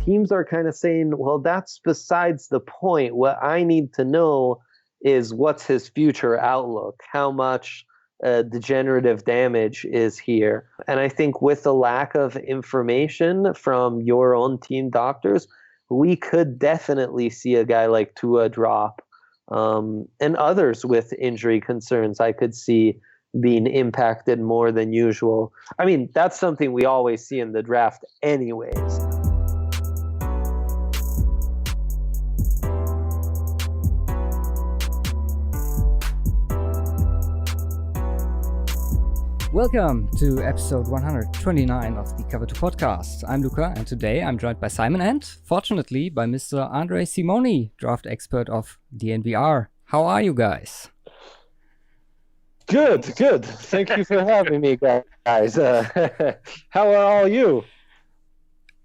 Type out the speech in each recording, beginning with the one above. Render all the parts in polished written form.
teams are kind of saying, well, that's besides the point. What I need to know is what's his future outlook, how much degenerative damage is here. And I think with the lack of information from your own team doctors, we could definitely see a guy like Tua drop. And others with injury concerns I could see being impacted more than usual. I mean, that's something we always see in the draft anyways. Welcome to episode 129 of the Cover 2 podcast. I'm Luca, and today I'm joined by Simon and, fortunately, by Mr. Andre Simone, draft expert of DNVR. How are you guys? Good. Thank you for having me, guys. How are all you?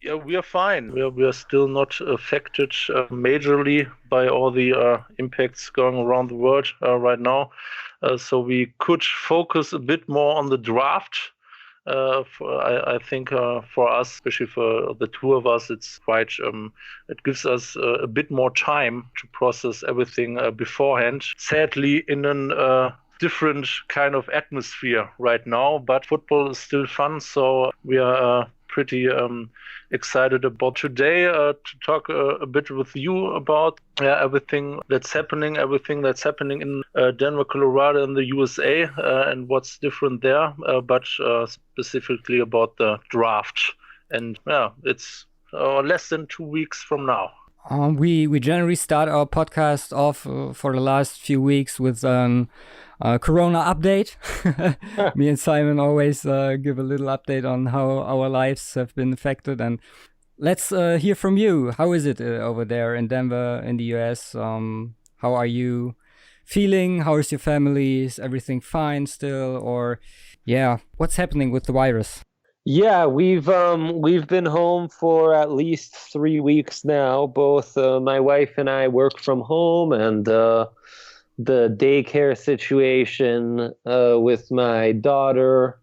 Yeah, we are fine. We are still not affected majorly by all the impacts going around the world right now. So we could focus a bit more on the draft. I think for us, especially for the two of us, it's quite. It gives us a bit more time to process everything beforehand. Sadly, in a different kind of atmosphere right now, but football is still fun. So we are pretty excited about today to talk a bit with you about everything that's happening in Denver, Colorado, in the USA, and what's different there, but specifically about the draft. And it's less than 2 weeks from now. We generally start our podcast off for the last few weeks with Corona update. Me and Simon always give a little update on how our lives have been affected. And let's hear from you. How is it over there in Denver, in the US? How are you feeling? How is your family? Is everything fine still? Or, what's happening with the virus? Yeah, we've been home for at least 3 weeks now. Both my wife and I work from home, and the daycare situation with my daughter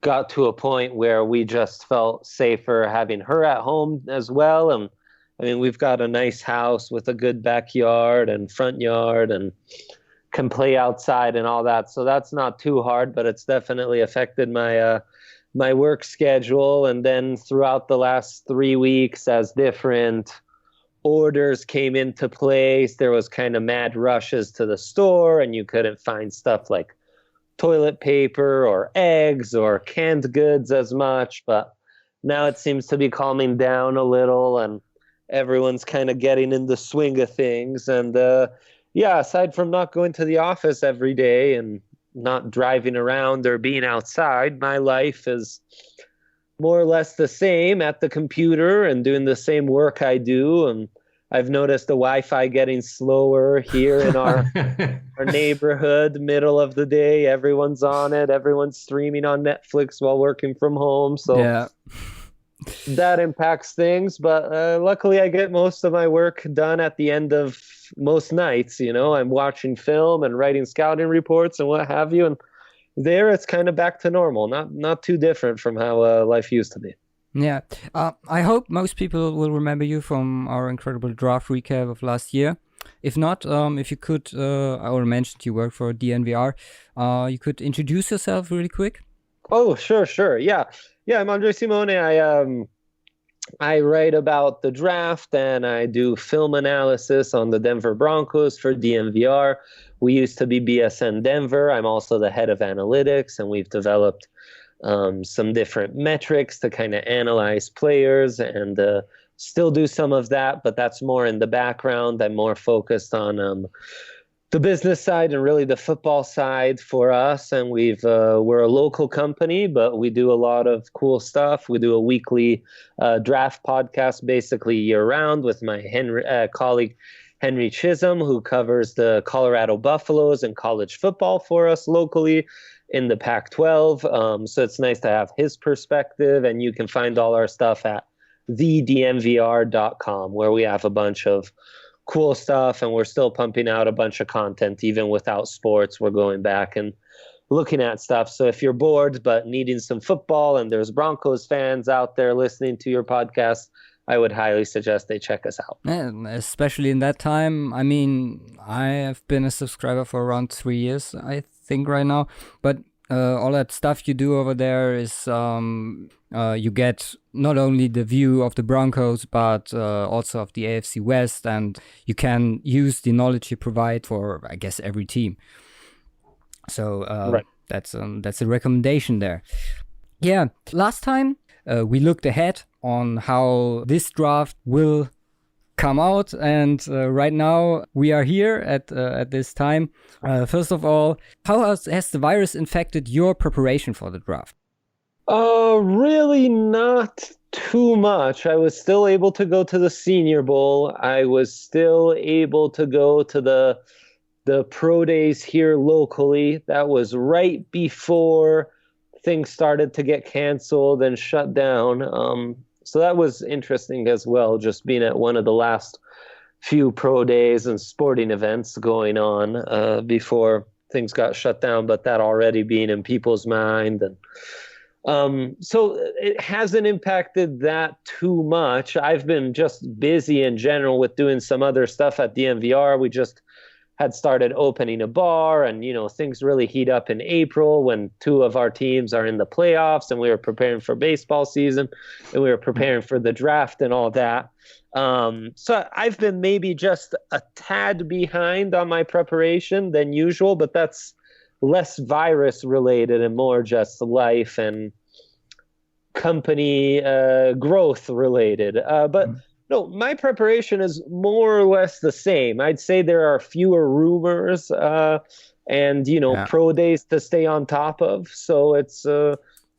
got to a point where we just felt safer having her at home as well. And I mean, we've got a nice house with a good backyard and front yard and can play outside and all that. So that's not too hard, but it's definitely affected my work schedule. And then throughout the last 3 weeks, as different orders came into place, there was kind of mad rushes to the store, and you couldn't find stuff like toilet paper or eggs or canned goods as much. But now it seems to be calming down a little, and everyone's kind of getting in the swing of things. And aside from not going to the office every day and not driving around or being outside, my life is more or less the same at the computer and doing the same work I do. And I've noticed the Wi-Fi getting slower here in our neighborhood. Middle of the day, everyone's on it. Everyone's streaming on Netflix while working from home. So that impacts things. But luckily, I get most of my work done at the end of most nights. You know, I'm watching film and writing scouting reports and what have you. And there, it's kind of back to normal. Not too different from how life used to be. Yeah, I hope most people will remember you from our incredible draft recap of last year. If not, if you could, I already mentioned you work for DNVR, you could introduce yourself really quick. Oh, sure. Yeah, I'm Andre Simone. I write about the draft, and I do film analysis on the Denver Broncos for DNVR. We used to be BSN Denver. I'm also the head of analytics, and we've developed some different metrics to kind of analyze players, and still do some of that, but that's more in the background. I'm more focused on the business side and really the football side for us. And we're a local company, but we do a lot of cool stuff. We do a weekly draft podcast basically year round with my colleague Henry Chisholm, who covers the Colorado Buffaloes and college football for us locally in the Pac-12. So it's nice to have his perspective, and you can find all our stuff at thednvr.com, where we have a bunch of cool stuff, and we're still pumping out a bunch of content even without sports. We're going back and looking at stuff. So if you're bored but needing some football and there's Broncos fans out there listening to your podcast, I would highly suggest they check us out. And especially in that time. I mean, I have been a subscriber for around 3 years, I think, right now. But all that stuff you do over there is you get not only the view of the Broncos, but also of the AFC West, and you can use the knowledge you provide for, I guess, every team. So right. That's a recommendation there. Yeah, last time we looked ahead on how this draft will come out, and right now we are here at this time. First of all, how has the virus infected your preparation for the draft? Really not too much. I was still able to go to the Senior Bowl. I was still able to go to the pro days here locally. That was right before things started to get canceled and shut down. So that was interesting as well, just being at one of the last few pro days and sporting events going on before things got shut down, but that already being in people's mind. And so it hasn't impacted that too much. I've been just busy in general with doing some other stuff at DNVR. We just had started opening a bar, and, things really heat up in April when two of our teams are in the playoffs, and we were preparing for baseball season, and we were preparing for the draft and all that. So I've been maybe just a tad behind on my preparation than usual, but that's less virus related and more just life and company growth related. But no, my preparation is more or less the same. I'd say there are fewer rumors and, pro days to stay on top of. So it's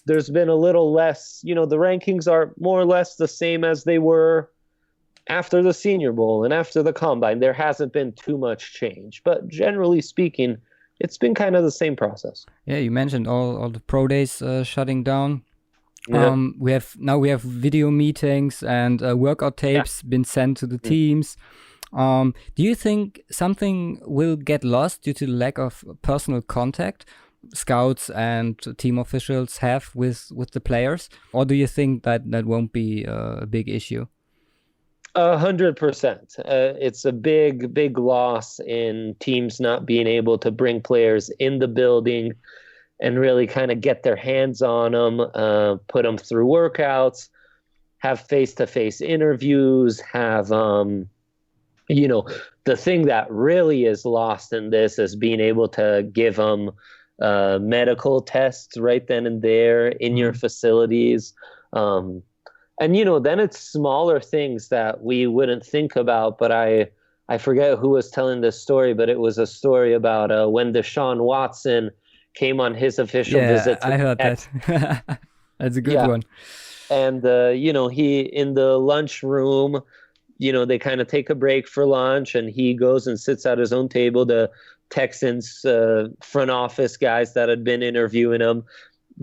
there's been a little less, the rankings are more or less the same as they were after the Senior Bowl and after the Combine. There hasn't been too much change. But generally speaking, it's been kind of the same process. Yeah, you mentioned all the pro days shutting down. Yeah. We have video meetings and workout tapes been sent to the teams. Do you think something will get lost due to the lack of personal contact scouts and team officials have with the players, or do you think that won't be a big issue? 100%. It's a big loss in teams not being able to bring players in the building and really kind of get their hands on them, put them through workouts, have face-to-face interviews, have, the thing that really is lost in this is being able to give them medical tests right then and there in your facilities. And, then it's smaller things that we wouldn't think about, but I forget who was telling this story, but it was a story about when Deshaun Watson came on his official visit. I heard that. That's a good one. And, he in the lunchroom, they kind of take a break for lunch, and he goes and sits at his own table. The Texans front office guys that had been interviewing him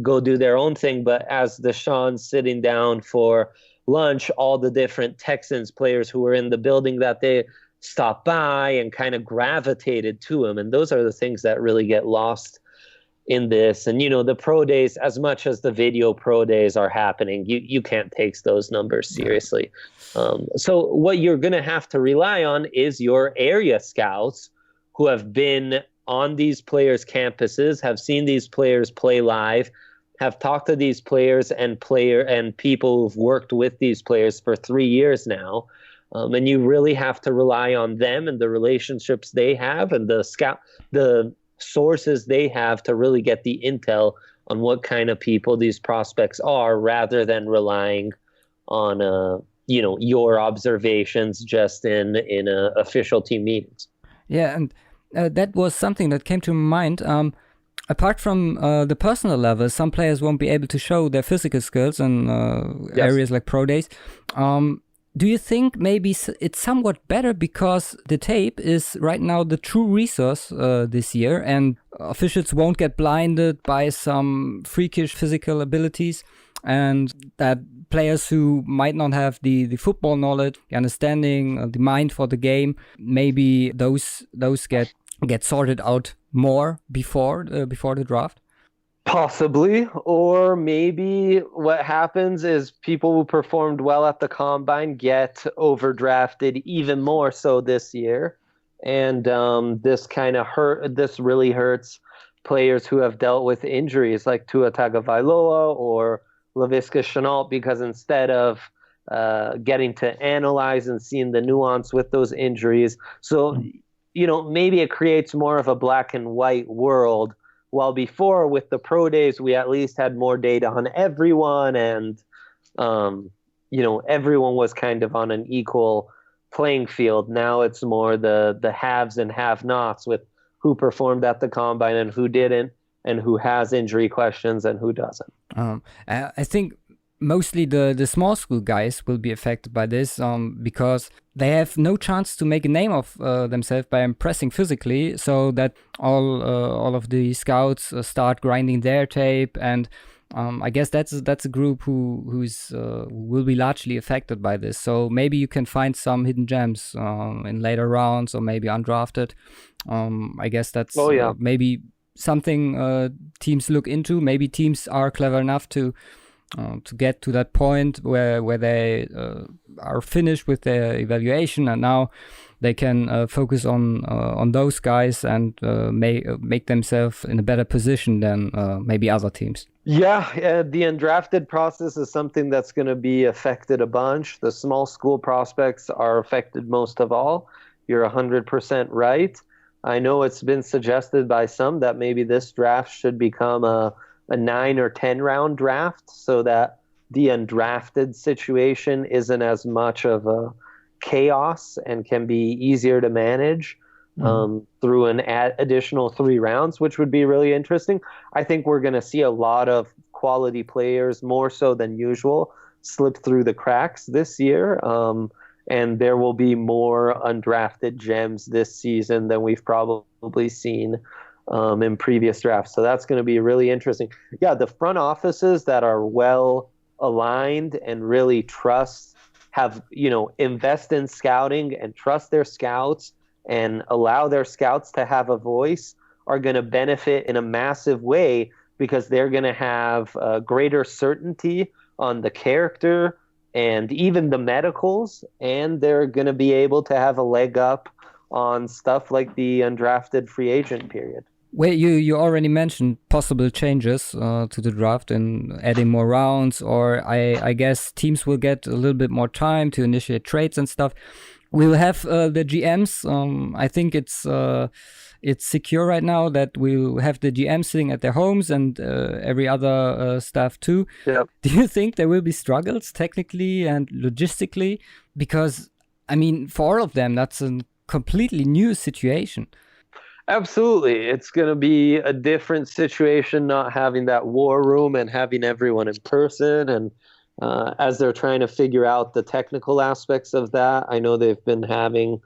go do their own thing. But as Deshaun's sitting down for lunch, all the different Texans players who were in the building that day stopped by and kind of gravitated to him. And those are the things that really get lost in this. And, the pro days, as much as the video pro days are happening, you can't take those numbers seriously. So what you're going to have to rely on is your area scouts who have been on these players' campuses, have seen these players play live, have talked to these players and people who've worked with these players for 3 years now. And you really have to rely on them and the relationships they have and the sources they have to really get the intel on what kind of people these prospects are, rather than relying on your observations just in official team meetings. Yeah, and that was something that came to mind. Apart from the personal level, some players won't be able to show their physical skills in areas like pro days. Do you think maybe it's somewhat better because the tape is right now the true resource this year, and officials won't get blinded by some freakish physical abilities, and that players who might not have the football knowledge, the understanding, the mind for the game, maybe those get sorted out more before the draft? Possibly, or maybe what happens is people who performed well at the combine get overdrafted even more so this year, and this really hurts players who have dealt with injuries like Tua Tagovailoa or Laviska Shenault, because instead of getting to analyze and seeing the nuance with those injuries, so maybe it creates more of a black and white world, while before with the pro days, we at least had more data on everyone, and everyone was kind of on an equal playing field. Now it's more the haves and have-nots with who performed at the combine and who didn't, and who has injury questions and who doesn't. I think mostly the small school guys will be affected by this because they have no chance to make a name of themselves by impressing physically, so that all of the scouts start grinding their tape, and I guess that's a group who will be largely affected by this. So maybe you can find some hidden gems in later rounds, or maybe undrafted. I guess that's maybe something teams look into. Maybe teams are clever enough to get to that point where they are finished with their evaluation, and now they can focus on those guys and make themselves in a better position than maybe other teams. Yeah, the undrafted process is something that's going to be affected a bunch. The small school prospects are affected most of all. You're 100% right. I know it's been suggested by some that maybe this draft should become a 9 or 10 round draft, so that the undrafted situation isn't as much of a chaos and can be easier to manage through an additional 3 rounds, which would be really interesting. I think we're going to see a lot of quality players, more so than usual, slip through the cracks this year. And there will be more undrafted gems this season than we've probably seen in previous drafts. So that's going to be really interesting. Yeah, the front offices that are well aligned and really invest in scouting and trust their scouts and allow their scouts to have a voice are going to benefit in a massive way, because they're going to have greater certainty on the character and even the medicals, and they're going to be able to have a leg up on stuff like the undrafted free agent period. Well, you already mentioned possible changes to the draft and adding more rounds, or I guess teams will get a little bit more time to initiate trades and stuff. We will have the GMs. I think it's secure right now that we'll have the GMs sitting at their homes and every other staff too. Yep. Do you think there will be struggles technically and logistically? Because, I mean, for all of them, that's a completely new situation. Absolutely. It's going to be a different situation not having that war room and having everyone in person. And as they're trying to figure out the technical aspects of that, I know they've been having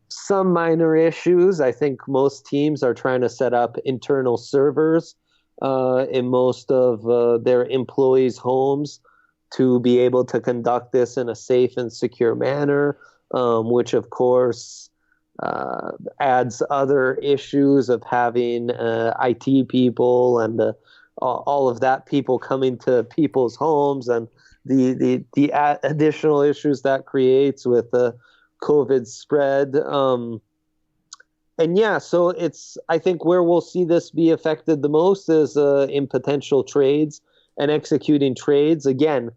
some minor issues. I think most teams are trying to set up internal servers in most of their employees' homes to be able to conduct this in a safe and secure manner, which of course adds other issues of having IT people and all of that people coming to people's homes, and the additional issues that creates with the COVID spread. And yeah, so I think where we'll see this be affected the most is in potential trades and executing trades. Again,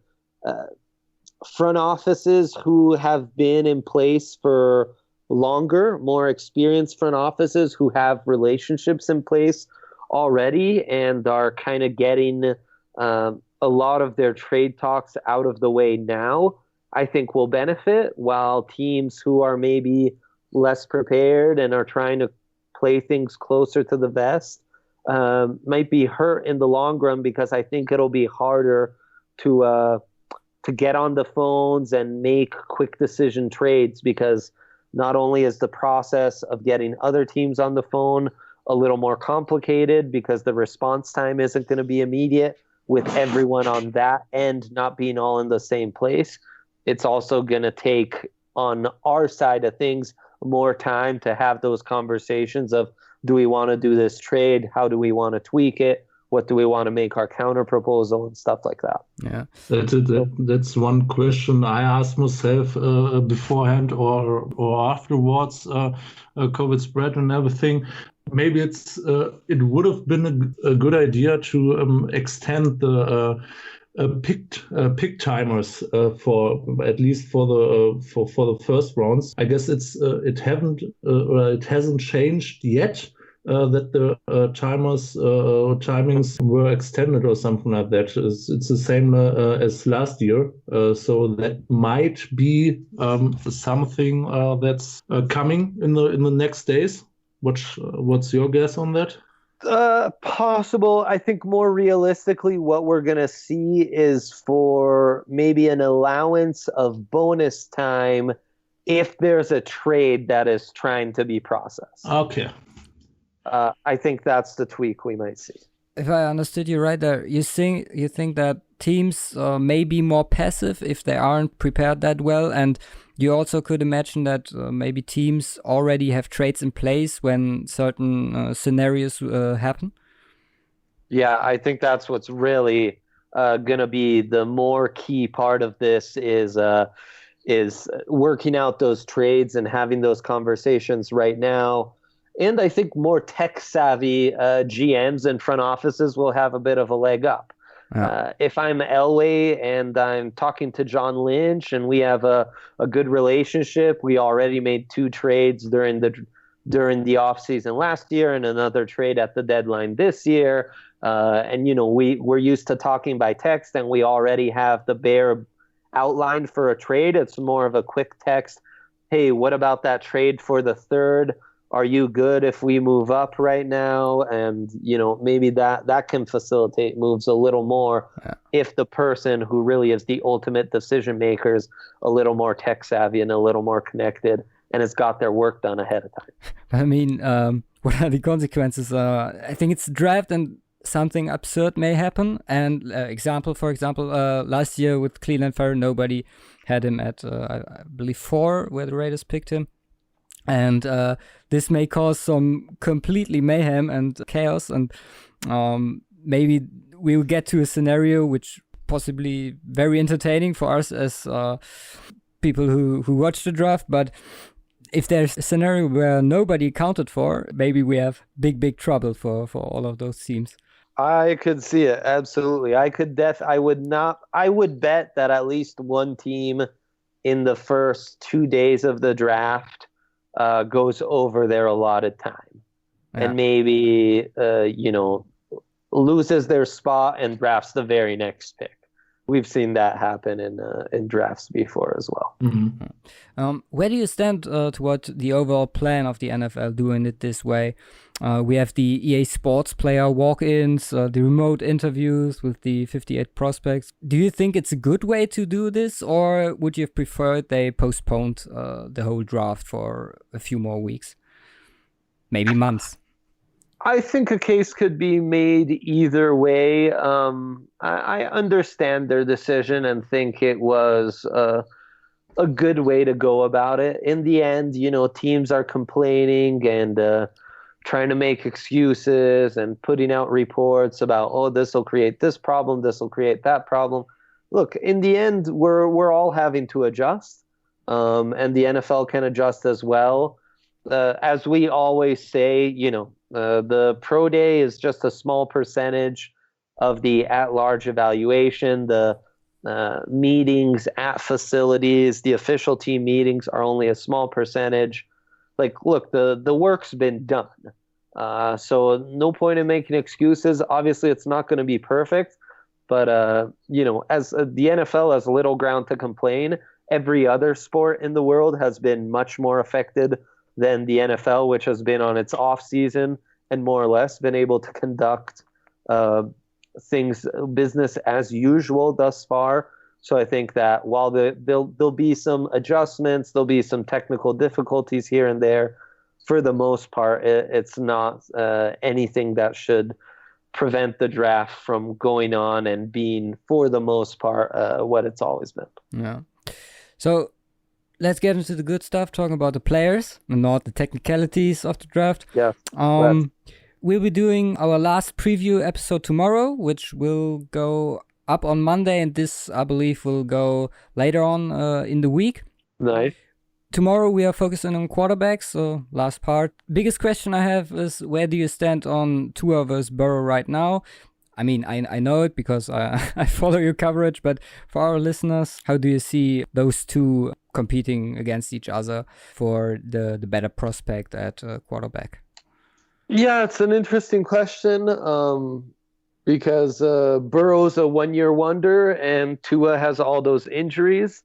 front offices who have been in place for longer, more experienced front offices who have relationships in place already and are kind of getting a lot of their trade talks out of the way now, I think will benefit, while teams who are maybe less prepared and are trying to play things closer to the vest might be hurt in the long run, because I think it'll be harder to get on the phones and make quick decision trades, because not only is the process of getting other teams on the phone a little more complicated because the response time isn't going to be immediate with everyone on that end not being all in the same place, it's also going to take on our side of things more time to have those conversations of, do we want to do this trade? How do we want to tweak it? what do we want to make our counter proposal and stuff like that. Yeah. That's one question I asked myself beforehand or afterwards, COVID spread and everything. Maybe it would have been a good idea to extend the pick timers for at least for the first rounds. I guess it hasn't changed yet. That the timings were extended or something like that. It's the same as last year. So that might be something that's coming in the next days. What's your guess on that? Possible. I think more realistically, what we're going to see is for maybe an allowance of bonus time if there's a trade that is trying to be processed. Okay. I think that's the tweak we might see. If I understood you right there, you think that teams may be more passive if they aren't prepared that well, and you also could imagine that maybe teams already have trades in place when certain scenarios happen? Yeah, I think that's what's really going to be the more key part of this is working out those trades and having those conversations right now. And I think more tech-savvy GMs and front offices will have a bit of a leg up. Yeah. If I'm Elway and I'm talking to John Lynch and we have a good relationship, we already made 2 trades during the offseason last year and another trade at the deadline this year. And, we're used to talking by text and we already have the bare outline for a trade. It's more of a quick text. Hey, what about that trade for the 3rd? Are you good if we move up right now? And, maybe that can facilitate moves a little more if the person who really is the ultimate decision maker is a little more tech savvy and a little more connected and has got their work done ahead of time. I mean, what are the consequences? I think it's draft and something absurd may happen. And for example, last year with Cleveland Farrell, nobody had him at, I believe, 4, where the Raiders picked him. And this may cause some completely mayhem and chaos, and maybe we'll get to a scenario which possibly very entertaining for us as people who watch the draft. But if there's a scenario where nobody accounted for, maybe we have big trouble for all of those teams. I could see it, absolutely. I would bet that at least one team in the first 2 days of the draft goes over their allotted time and maybe, loses their spot and drafts the very next pick. We've seen that happen in drafts before as well. Mm-hmm. Where do you stand toward the overall plan of the NFL doing it this way? We have the EA Sports player walk-ins, the remote interviews with the 58 prospects. Do you think it's a good way to do this, or would you have preferred they postponed the whole draft for a few more weeks? Maybe months? I think a case could be made either way. I understand their decision and think it was a good way to go about it. In the end, teams are complaining and trying to make excuses and putting out reports about, this will create this problem, this will create that problem. Look, in the end, we're all having to adjust, and the NFL can adjust as well. As we always say, the pro day is just a small percentage of the at-large evaluation. The meetings at facilities, the official team meetings are only a small percentage. Look, the work's been done. So no point in making excuses. Obviously, it's not going to be perfect. But, as the NFL has little ground to complain, every other sport in the world has been much more affected than the NFL, which has been on its off season and more or less been able to conduct business as usual thus far. So I think that while there'll be some adjustments, there'll be some technical difficulties here and there, for the most part, it's not anything that should prevent the draft from going on and being, for the most part, what it's always been. Yeah. So let's get into the good stuff, talking about the players and not the technicalities of the draft. Yeah. we'll be doing our last preview episode tomorrow, which will go up on Monday, and this, I believe, will go later on in the week. Nice. Tomorrow we are focusing on quarterbacks, so last part. Biggest question I have is, where do you stand on Tua versus Burrow right now? I mean, I know it because I follow your coverage, but for our listeners, how do you see those two competing against each other for the better prospect at quarterback? Yeah, it's an interesting question because Burrow's a one-year wonder and Tua has all those injuries.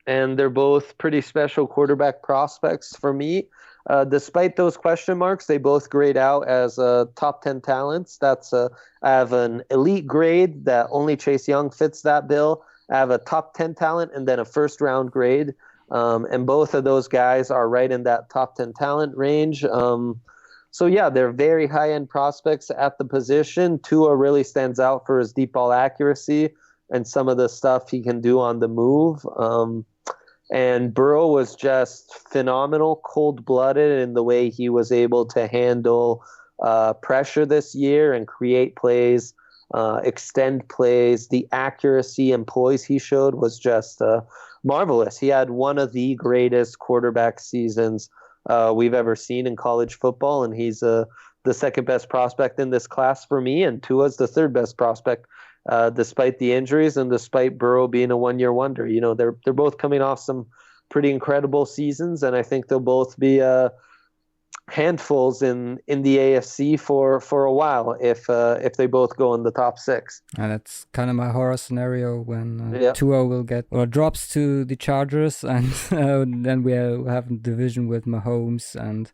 And they're both pretty special quarterback prospects for me. Despite those question marks, they both grade out as top 10 talents. I have an elite grade that only Chase Young fits that bill. I have a top 10 talent and then a first round grade. And both of those guys are right in that top 10 talent range. So yeah, they're very high-end prospects at the position. Tua really stands out for his deep ball accuracy and some of the stuff he can do on the move. And Burrow was just phenomenal, cold-blooded in the way he was able to handle pressure this year and create plays, extend plays. The accuracy and poise he showed was just marvelous. He had one of the greatest quarterback seasons we've ever seen in college football, and he's the second best prospect in this class for me, and Tua's the third best prospect. Despite the injuries and despite Burrow being a one-year wonder. You know, they're both coming off some pretty incredible seasons, and I think they'll both be handfuls in the AFC for a while if they both go in the top 6. And that's kind of my horror scenario when Tua will get or drops to the Chargers, and then we have a division with Mahomes and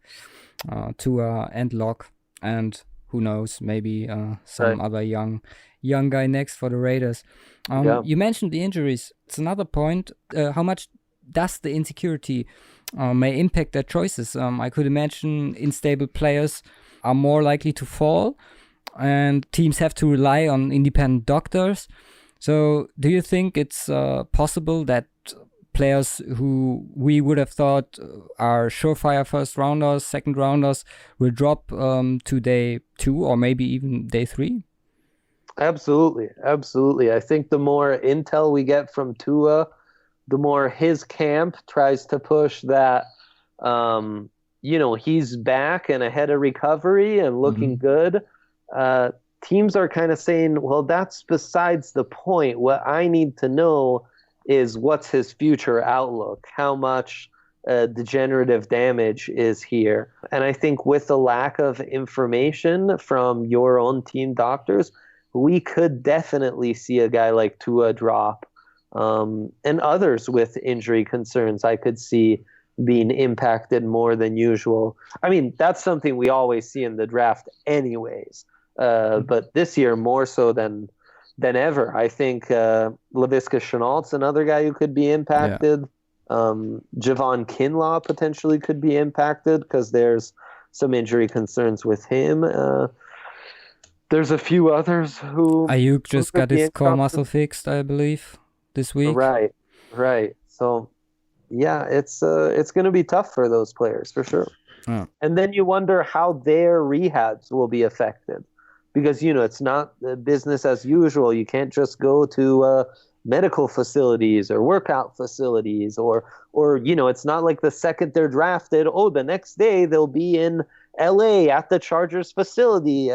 Tua and Locke, and who knows, maybe some other young guy next for the Raiders. You mentioned the injuries. It's another point. How much does the insecurity may impact their choices? I could imagine unstable players are more likely to fall, and teams have to rely on independent doctors. So do you think it's possible that players who we would have thought are surefire first rounders, second rounders, will drop to day 2 or maybe even day 3? Absolutely. I think the more intel we get from Tua, the more his camp tries to push that, he's back and ahead of recovery and looking good. Teams are kind of saying, well, that's besides the point. What I need to know is what's his future outlook, how much degenerative damage is here. And I think with the lack of information from your own team doctors, we could definitely see a guy like Tua drop, and others with injury concerns I could see being impacted more than usual. I mean, that's something we always see in the draft anyways, but this year more so than ever. I think Laviska Shenault's another guy who could be impacted. Javon Kinlaw potentially could be impacted because there's some injury concerns with him. There's a few others who... Ayuk just got his core muscle fixed, I believe, this week. Right. So, yeah, it's going to be tough for those players, for sure. Oh. And then you wonder how their rehabs will be affected. Because, it's not business as usual. You can't just go to medical facilities or workout facilities or it's not like the second they're drafted, the next day they'll be in LA at the Chargers facility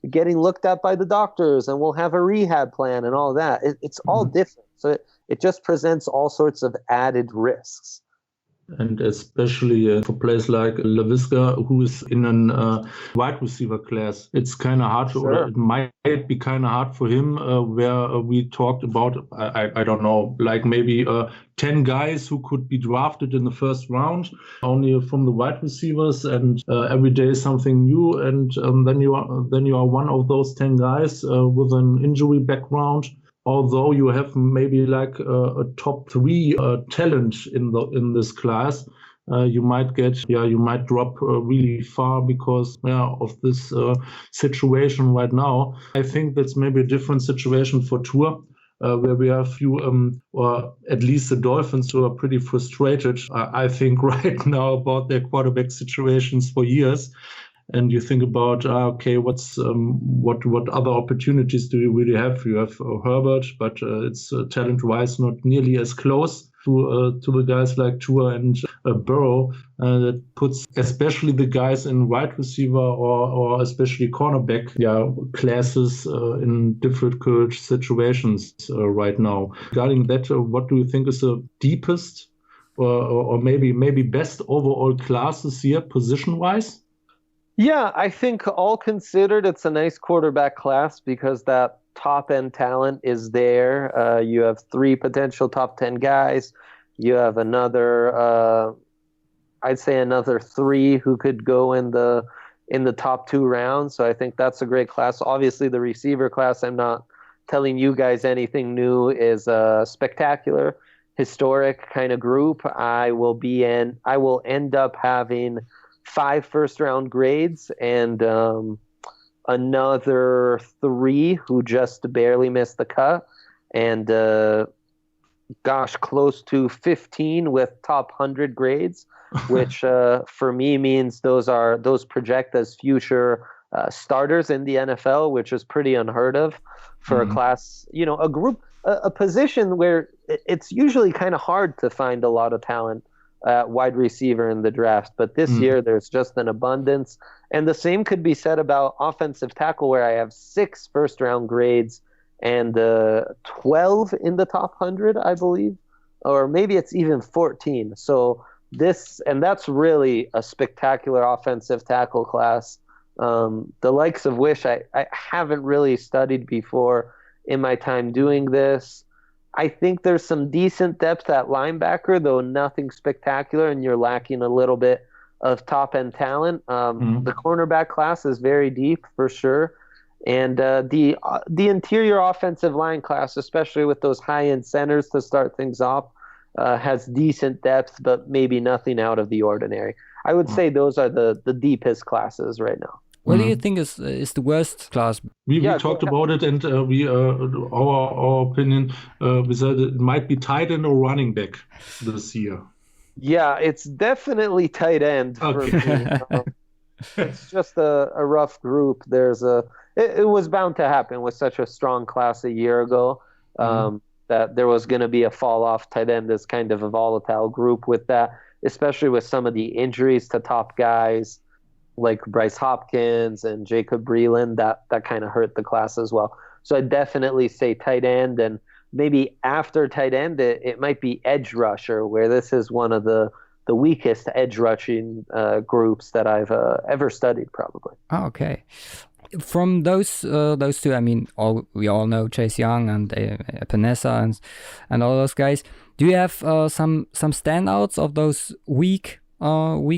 getting looked at by the doctors, and we'll have a rehab plan and all that. It's all different. So it just presents all sorts of added risks. And especially for players like Laviska, who is in a wide receiver class, it's kind of hard. Or it might be kind of hard for him. Where we talked about, I don't know, like maybe 10 guys who could be drafted in the first round, only from the wide receivers, and every day something new. And then you are one of those 10 guys with an injury background. Although you have maybe like a top 3 talent in this class, you might drop really far because of this situation right now. I think that's maybe a different situation for Tua, where we have few, or at least the Dolphins, who are pretty frustrated, I think, right now about their quarterback situations for years. and you think about okay, what other opportunities do you really have? You have Herbert, but it's talent-wise not nearly as close to the guys like Tua and Burrow. That puts especially the guys in wide receiver or especially cornerback classes in difficult situations right now. Regarding that, what do you think is the deepest or maybe best overall class this year position-wise? Yeah, I think all considered, it's a nice quarterback class because that top end talent is there. You have 3 potential top 10 guys. You have another, I'd say another 3 who could go in the top 2 rounds. So I think that's a great class. Obviously, the receiver class, I'm not telling you guys anything new, is a spectacular, historic kind of group. I will end up having 5 first-round grades and another 3 who just barely missed the cut, and close to 15 with top 100 grades, which for me means those project as future starters in the NFL, which is pretty unheard of for a class, a group, a position where it's usually kind of hard to find a lot of talent. Wide receiver in the draft, but this year there's just an abundance. And the same could be said about offensive tackle, where I have 6 first-round grades and 12 in the top 100, I believe, or maybe it's even 14. So that's really a spectacular offensive tackle class, the likes of which I haven't really studied before in my time doing this. I think there's some decent depth at linebacker, though nothing spectacular, and you're lacking a little bit of top-end talent. The cornerback class is very deep, for sure. And the interior offensive line class, especially with those high-end centers to start things off, has decent depth, but maybe nothing out of the ordinary. I would say those are the deepest classes right now. What do you think is the worst class? We talked about it, and our opinion, we said it might be tight end or running back this year. Yeah, it's definitely tight end for me. It's just a rough group. It was bound to happen with such a strong class a year ago, that there was going to be a fall off. Tight end is kind of a volatile group with that, especially with some of the injuries to top guys like Bryce Hopkins and Jacob Breeland, that kind of hurt the class as well. So I definitely say tight end, and maybe after tight end, it might be edge rusher, where this is one of the weakest edge rushing groups that I've ever studied, probably. Oh, okay. From those 2, I mean, we all know Chase Young and Epinesa and all those guys. Do you have some standouts of those weak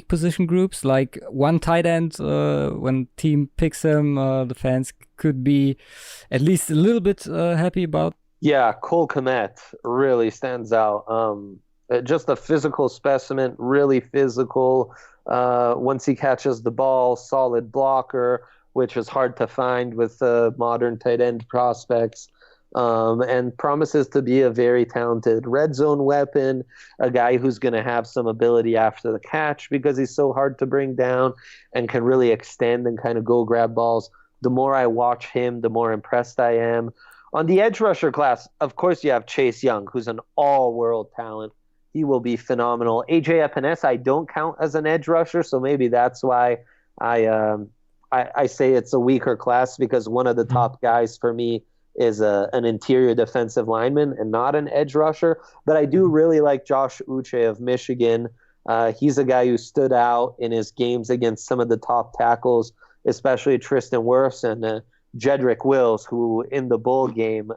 position groups, like one tight end, when team picks him, the fans could be at least a little bit happy about? Yeah, Cole Kmet really stands out. Just a physical specimen, really physical. Once he catches the ball, solid blocker, which is hard to find with modern tight end prospects. And promises to be a very talented red zone weapon, a guy who's going to have some ability after the catch because he's so hard to bring down and can really extend and kind of go grab balls. The more I watch him, the more impressed I am. On the edge rusher class, of course, you have Chase Young, who's an all-world talent. He will be phenomenal. AJ Epinesa, I don't count as an edge rusher, so maybe that's why I say it's a weaker class, because one of the top guys for me is an interior defensive lineman and not an edge rusher. But I do really like Josh Uche of Michigan. He's a guy who stood out in his games against some of the top tackles, especially Tristan Wirfs and Jedrick Wills, who in the bowl game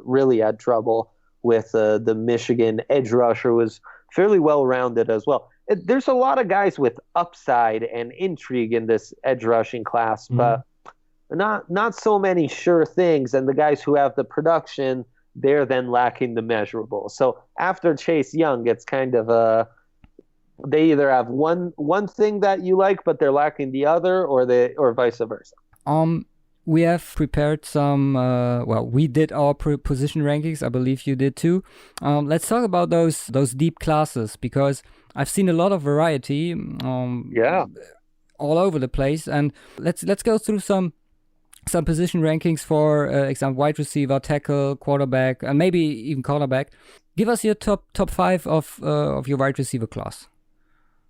really had trouble with the Michigan edge rusher, was fairly well-rounded as well. There's a lot of guys with upside and intrigue in this edge rushing class, but not so many sure things, and the guys who have the production, they're then lacking the measurable. So after Chase Young, it's kind of they either have one thing that you like, but they're lacking the other, or vice versa. We have prepared some. We did our position rankings. I believe you did too. Let's talk about those deep classes, because I've seen a lot of variety. all over the place. And let's go through some position rankings for example, wide receiver, tackle, quarterback, and maybe even cornerback. Give us your top 5 of your wide receiver class.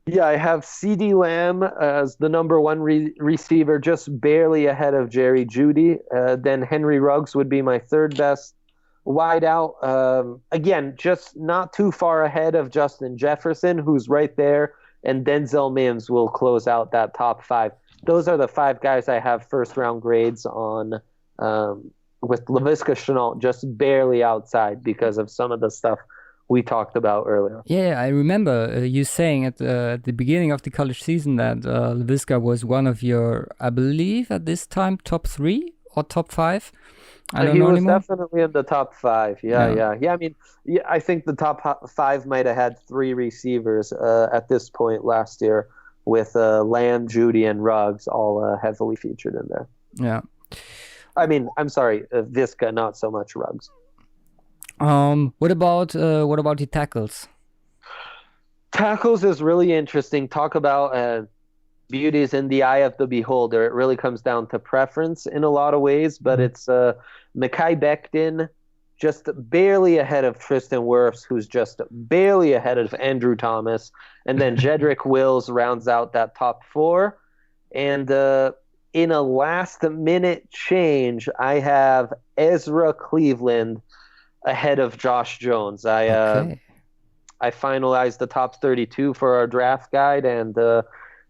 Yeah, I have CeeDee Lamb as the number 1 receiver, just barely ahead of Jerry Jeudy. Then Henry Ruggs would be my 3rd best wideout. Again, just not too far ahead of Justin Jefferson, who's right there, and Denzel Mims will close out that top 5. Those are the 5 guys I have first-round grades on, with Laviska Shenault just barely outside because of some of the stuff we talked about earlier. Yeah, I remember you saying at the beginning of the college season that Laviska was one of your, I believe at this time, top 3 or top 5. I don't know anymore. He was definitely in the top 5. Yeah. I mean, I think the top 5 might have had 3 receivers at this point last year, with Lamb, Jeudy, and Ruggs all heavily featured in there. Yeah. I mean, I'm sorry, Viska, not so much Ruggs. What about the tackles? Tackles is really interesting. Talk about beauty is in the eye of the beholder. It really comes down to preference in a lot of ways, but it's Mekhi Becton just barely ahead of Tristan Wirfs, who's just barely ahead of Andrew Thomas, and then Jedrick Wills rounds out that top 4. And in a last-minute change, I have Ezra Cleveland ahead of Josh Jones. I finalized the top 32 for our draft guide, and the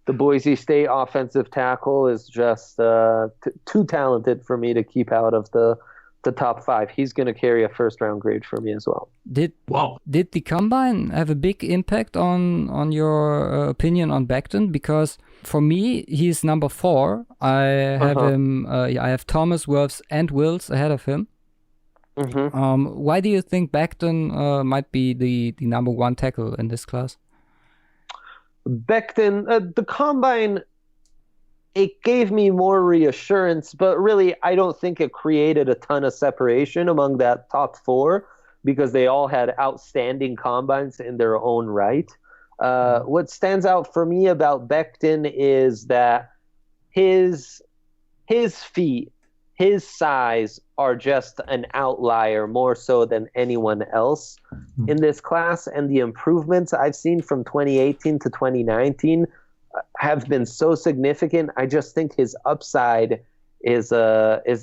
Boise State offensive tackle is just too talented for me to keep out of the top 5. He's going to carry a first-round grade for me as well. Did the Combine have a big impact on your opinion on Becton? Because for me, he's number 4. I have him. I have Thomas, Wirfs, and Wills ahead of him. Why do you think Becton might be the number 1 tackle in this class? Becton, the Combine, it gave me more reassurance, but really I don't think it created a ton of separation among that top 4 because they all had outstanding combines in their own right. What stands out for me about Becton is that his feet, his size are just an outlier more so than anyone else in this class. And the improvements I've seen from 2018 to 2019 have been so significant. I just think his upside is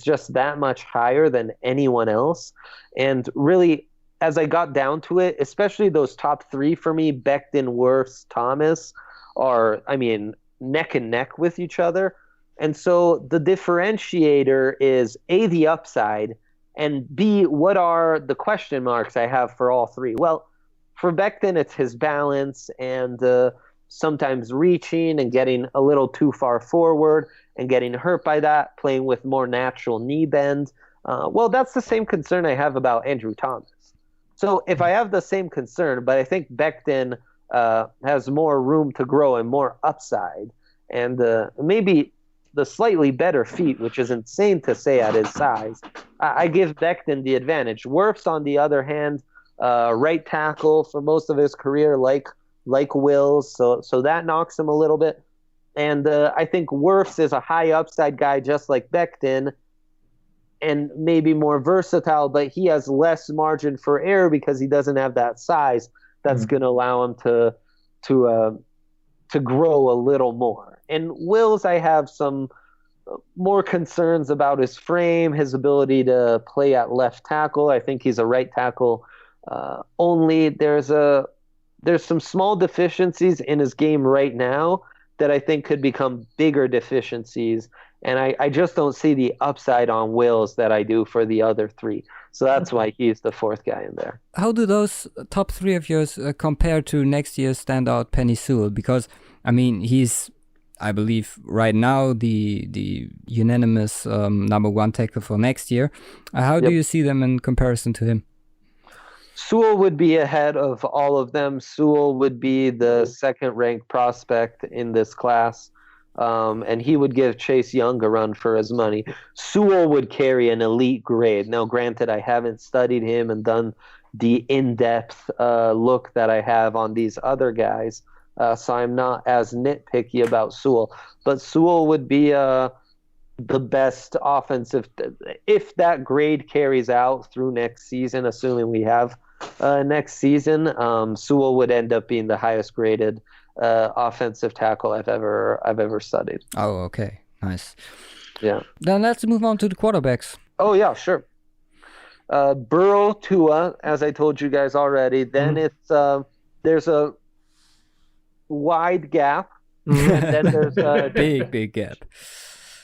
just that much higher than anyone else. And really, as I got down to it, especially those top 3 for me, Becton, Wirfs, Thomas, are, I mean, neck and neck with each other. And so the differentiator is A, the upside, and B, what are the question marks I have for all 3? Well, for Becton, it's his balance and sometimes reaching and getting a little too far forward and getting hurt by that, playing with more natural knee bend. Well, that's the same concern I have about Andrew Thomas. So if I have the same concern, but I think Becton has more room to grow and more upside, and maybe the slightly better feet, which is insane to say at his size, I give Becton the advantage. Wirfs, on the other hand, right tackle for most of his career, like Wills, so that knocks him a little bit. And I think Wirfs is a high upside guy, just like Becton, and maybe more versatile, but he has less margin for error because he doesn't have that size that's going to allow him to grow a little more. And Wills, I have some more concerns about his frame, his ability to play at left tackle. I think he's a right tackle only. There's some small deficiencies in his game right now that I think could become bigger deficiencies. And I just don't see the upside on Wills that I do for the other 3. So that's why he's the 4th guy in there. How do those top 3 of yours compare to next year's standout Penei Sewell? Because, I mean, he's, I believe, right now the unanimous number 1 tackle for next year. How do you see them in comparison to him? Sewell would be ahead of all of them. Sewell would be the 2nd-ranked prospect in this class. And he would give Chase Young a run for his money. Sewell would carry an elite grade. Now, granted, I haven't studied him and done the in-depth look that I have on these other guys, so I'm not as nitpicky about Sewell. But Sewell would be the best offensive, if that grade carries out through next season, assuming we have next season. Sewell would end up being the highest graded offensive tackle I've ever studied. Oh, okay, nice. Yeah. Then let's move on to the quarterbacks. Oh yeah, sure. Burrow, Tua, as I told you guys already. Then it's there's a wide gap, and then there's a big gap.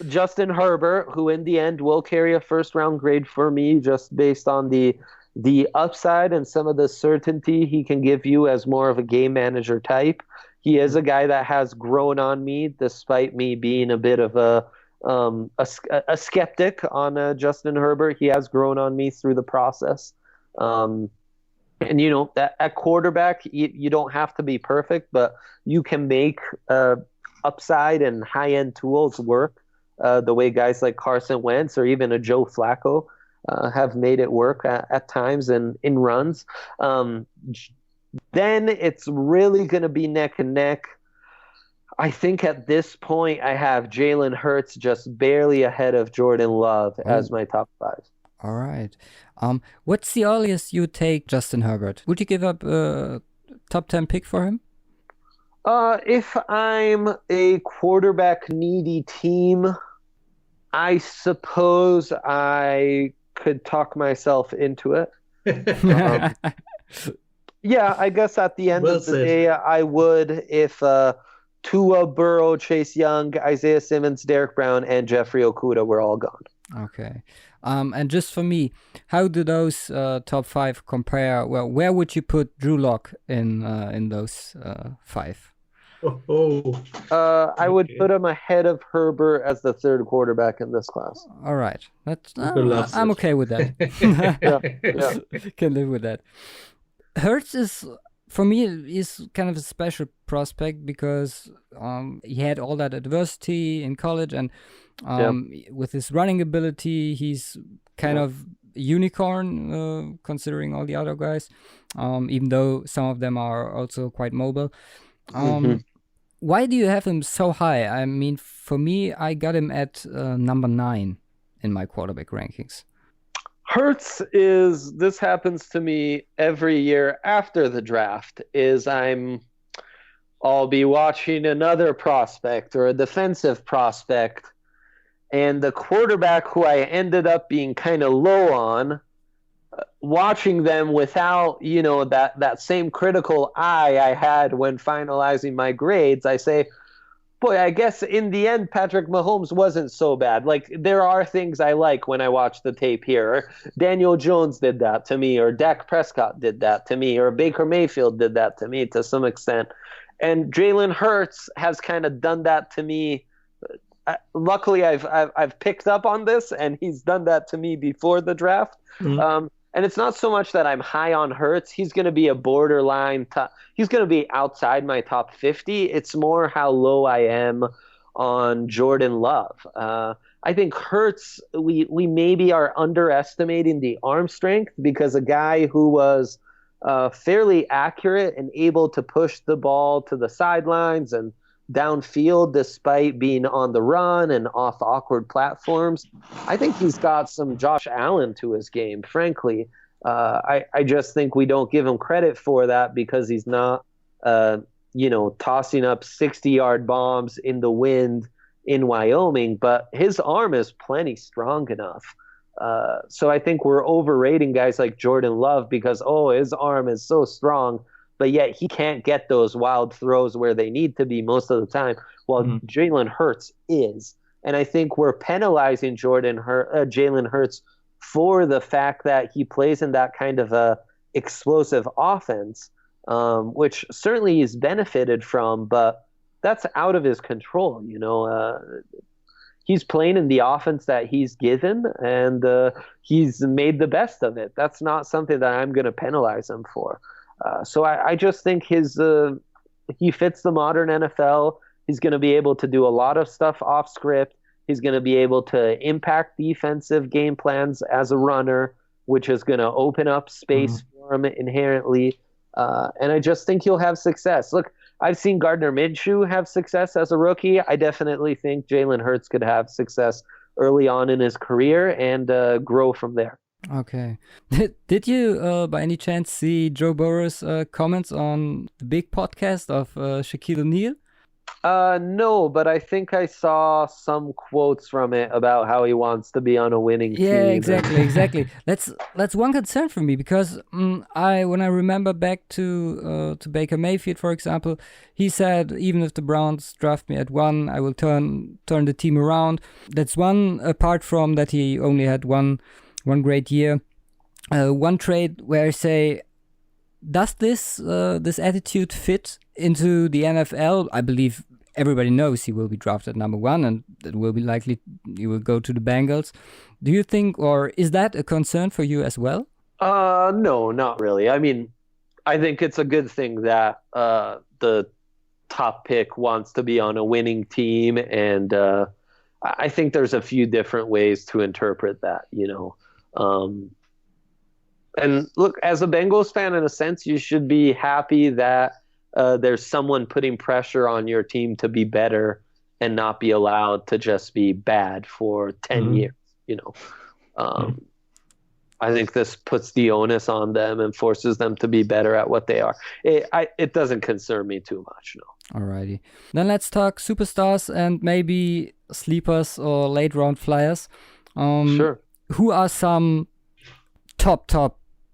Justin Herbert, who in the end will carry a first round grade for me, just based on the upside and some of the certainty he can give you as more of a game manager type. He is a guy that has grown on me, despite me being a bit of a skeptic on Justin Herbert. He has grown on me through the process. And that at quarterback, you don't have to be perfect, but you can make upside and high end tools work. The way guys like Carson Wentz or even a Joe Flacco have made it work at times and in runs. Then it's really going to be neck and neck. I think at this point I have Jalen Hurts just barely ahead of Jordan Love as my top 5. All right. What's the earliest you take Justin Herbert? Would you give up a top 10 pick for him? If I'm a quarterback needy team, I suppose I could talk myself into it. Yeah, I guess at the end of the day, I would if Tua, Burrow, Chase Young, Isaiah Simmons, Derek Brown, and Jeffrey Okudah were all gone. Okay. And just for me, how do those top 5 compare? Well, where would you put Drew Lock in those 5? I would put him ahead of Herbert as the 3rd quarterback in this class. All right. I'm okay with that. Yeah. Can live with that. Hurts is, for me, is kind of a special prospect because he had all that adversity in college, and with his running ability, he's kind of a unicorn considering all the other guys, even though some of them are also quite mobile. Why do you have him so high? I mean, for me, I got him at number 9 in my quarterback rankings. Hurts is, this happens to me every year after the draft, I'll be watching another prospect or a defensive prospect, and the quarterback who I ended up being kind of low on, watching them without, that same critical eye I had when finalizing my grades, I say, boy, I guess in the end, Patrick Mahomes wasn't so bad. Like, there are things I like when I watch the tape here. Daniel Jones did that to me, or Dak Prescott did that to me, or Baker Mayfield did that to me to some extent. And Jalen Hurts has kind of done that to me. Luckily, I've picked up on this, and he's done that to me before the draft. And it's not so much that I'm high on Hurts. He's going to be a borderline top. He's going to be outside my top 50. It's more how low I am on Jordan Love. I think Hurts, we maybe are underestimating the arm strength, because a guy who was fairly accurate and able to push the ball to the sidelines and downfield despite being on the run and off awkward platforms, I think he's got some Josh Allen to his game, frankly. I just think we don't give him credit for that because he's not, tossing up 60-yard bombs in the wind in Wyoming, but his arm is plenty strong enough. So I think we're overrating guys like Jordan Love because, his arm is so strong, but yet he can't get those wild throws where they need to be most of the time, while Jalen Hurts is. And I think we're penalizing Jalen Hurts for the fact that he plays in that kind of a explosive offense, which certainly he's benefited from, but that's out of his control. He's playing in the offense that he's given, and he's made the best of it. That's not something that I'm going to penalize him for. So I just think he fits the modern NFL. He's going to be able to do a lot of stuff off script. He's going to be able to impact defensive game plans as a runner, which is going to open up space for him inherently. And I just think he'll have success. Look, I've seen Gardner Minshew have success as a rookie. I definitely think Jalen Hurts could have success early on in his career and grow from there. Okay. Did you, by any chance, see Joe Burrow's comments on the big podcast of Shaquille O'Neal? No, but I think I saw some quotes from it about how he wants to be on a winning team. Yeah, exactly. That's one concern for me, because when I remember back to Baker Mayfield, for example, he said, even if the Browns draft me at 1, I will turn the team around. That's one, apart from that he only had one great year. One trade where I say, does this attitude fit into the NFL? I believe everybody knows he will be drafted number 1, and it will be likely he will go to the Bengals. Do you think, or is that a concern for you as well? No, not really. I mean, I think it's a good thing that the top pick wants to be on a winning team, and I think there's a few different ways to interpret that, and look, as a Bengals fan, in a sense, you should be happy that there's someone putting pressure on your team to be better and not be allowed to just be bad for 10 years, I think this puts the onus on them and forces them to be better at what they are. It doesn't concern me too much, no. Alrighty. Then let's talk superstars and maybe sleepers or late round flyers. Sure. Who are some top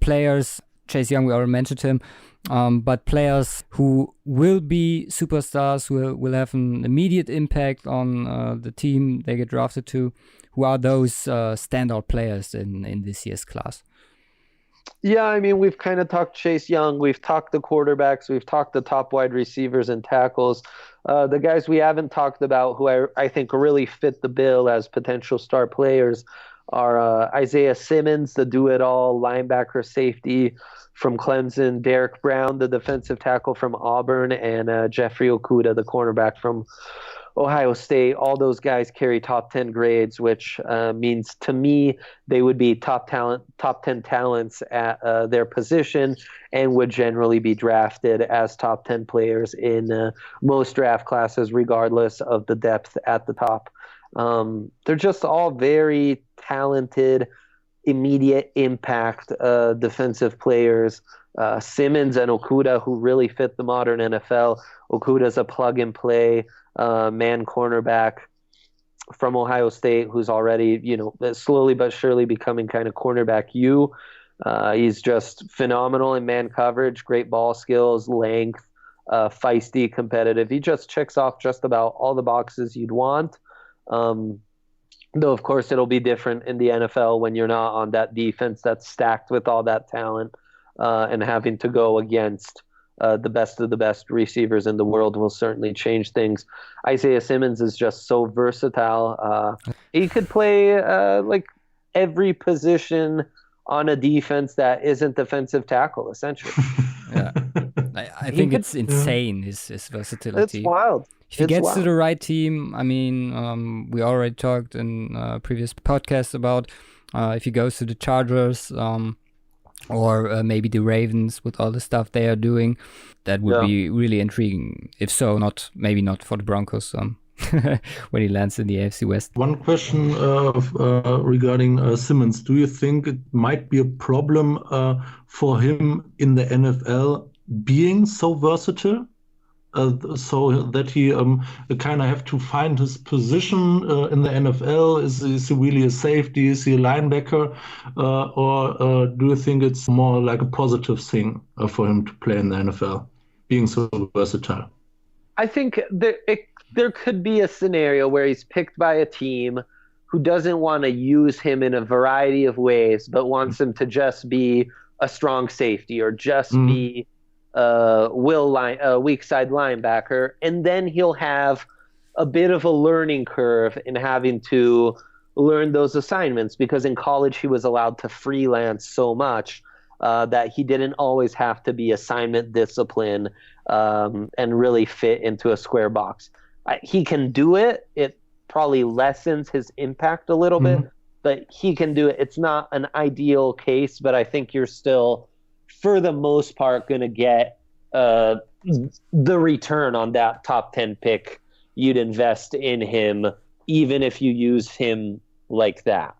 players? Chase Young, we already mentioned him. But players who will be superstars, who will have an immediate impact on the team they get drafted to. Who are those standout players in this year's class? Yeah, I mean, we've kind of talked Chase Young. We've talked the quarterbacks. We've talked the top wide receivers and tackles. The guys we haven't talked about who I think really fit the bill as potential star players are Isaiah Simmons, the do-it-all linebacker safety from Clemson, Derek Brown, the defensive tackle from Auburn, and Jeffrey Okudah, the cornerback from Ohio State. All those guys carry top 10 grades, which means to me they would be top 10 talents at their position and would generally be drafted as top 10 players in most draft classes, regardless of the depth at the top. They're just all very talented, immediate impact defensive players. Simmons and Okudah, who really fit the modern NFL. Okudah's a plug-and-play man cornerback from Ohio State who's already, slowly but surely becoming kind of cornerback U. He's just phenomenal in man coverage, great ball skills, length, feisty, competitive. He just checks off just about all the boxes you'd want. Though, of course, it'll be different in the NFL when you're not on that defense that's stacked with all that talent and having to go against the best of the best receivers in the world will certainly change things. Isaiah Simmons is just so versatile. He could play like every position on a defense that isn't defensive tackle, essentially. Yeah, I think it's insane, his versatility. It's wild. If he gets to the right team, I mean, we already talked in previous podcasts about if he goes to the Chargers or maybe the Ravens with all the stuff they are doing, that would be really intriguing. If so, maybe not for the Broncos when he lands in the AFC West. One question regarding Simmons. Do you think it might be a problem for him in the NFL being so versatile? So that he kind of have to find his position in the NFL? Is he really a safety? Is he a linebacker? Or do you think it's more like a positive thing for him to play in the NFL, being so versatile? I think there could be a scenario where he's picked by a team who doesn't want to use him in a variety of ways, but wants him to just be a strong safety or just be weak side linebacker, and then he'll have a bit of a learning curve in having to learn those assignments, because in college he was allowed to freelance so much that he didn't always have to be assignment discipline and really fit into a square box. He can do it. It probably lessens his impact a little bit, but he can do it. It's not an ideal case, but I think you're still, for the most part, going to get the return on that top 10 pick you'd invest in him, even if you use him like that.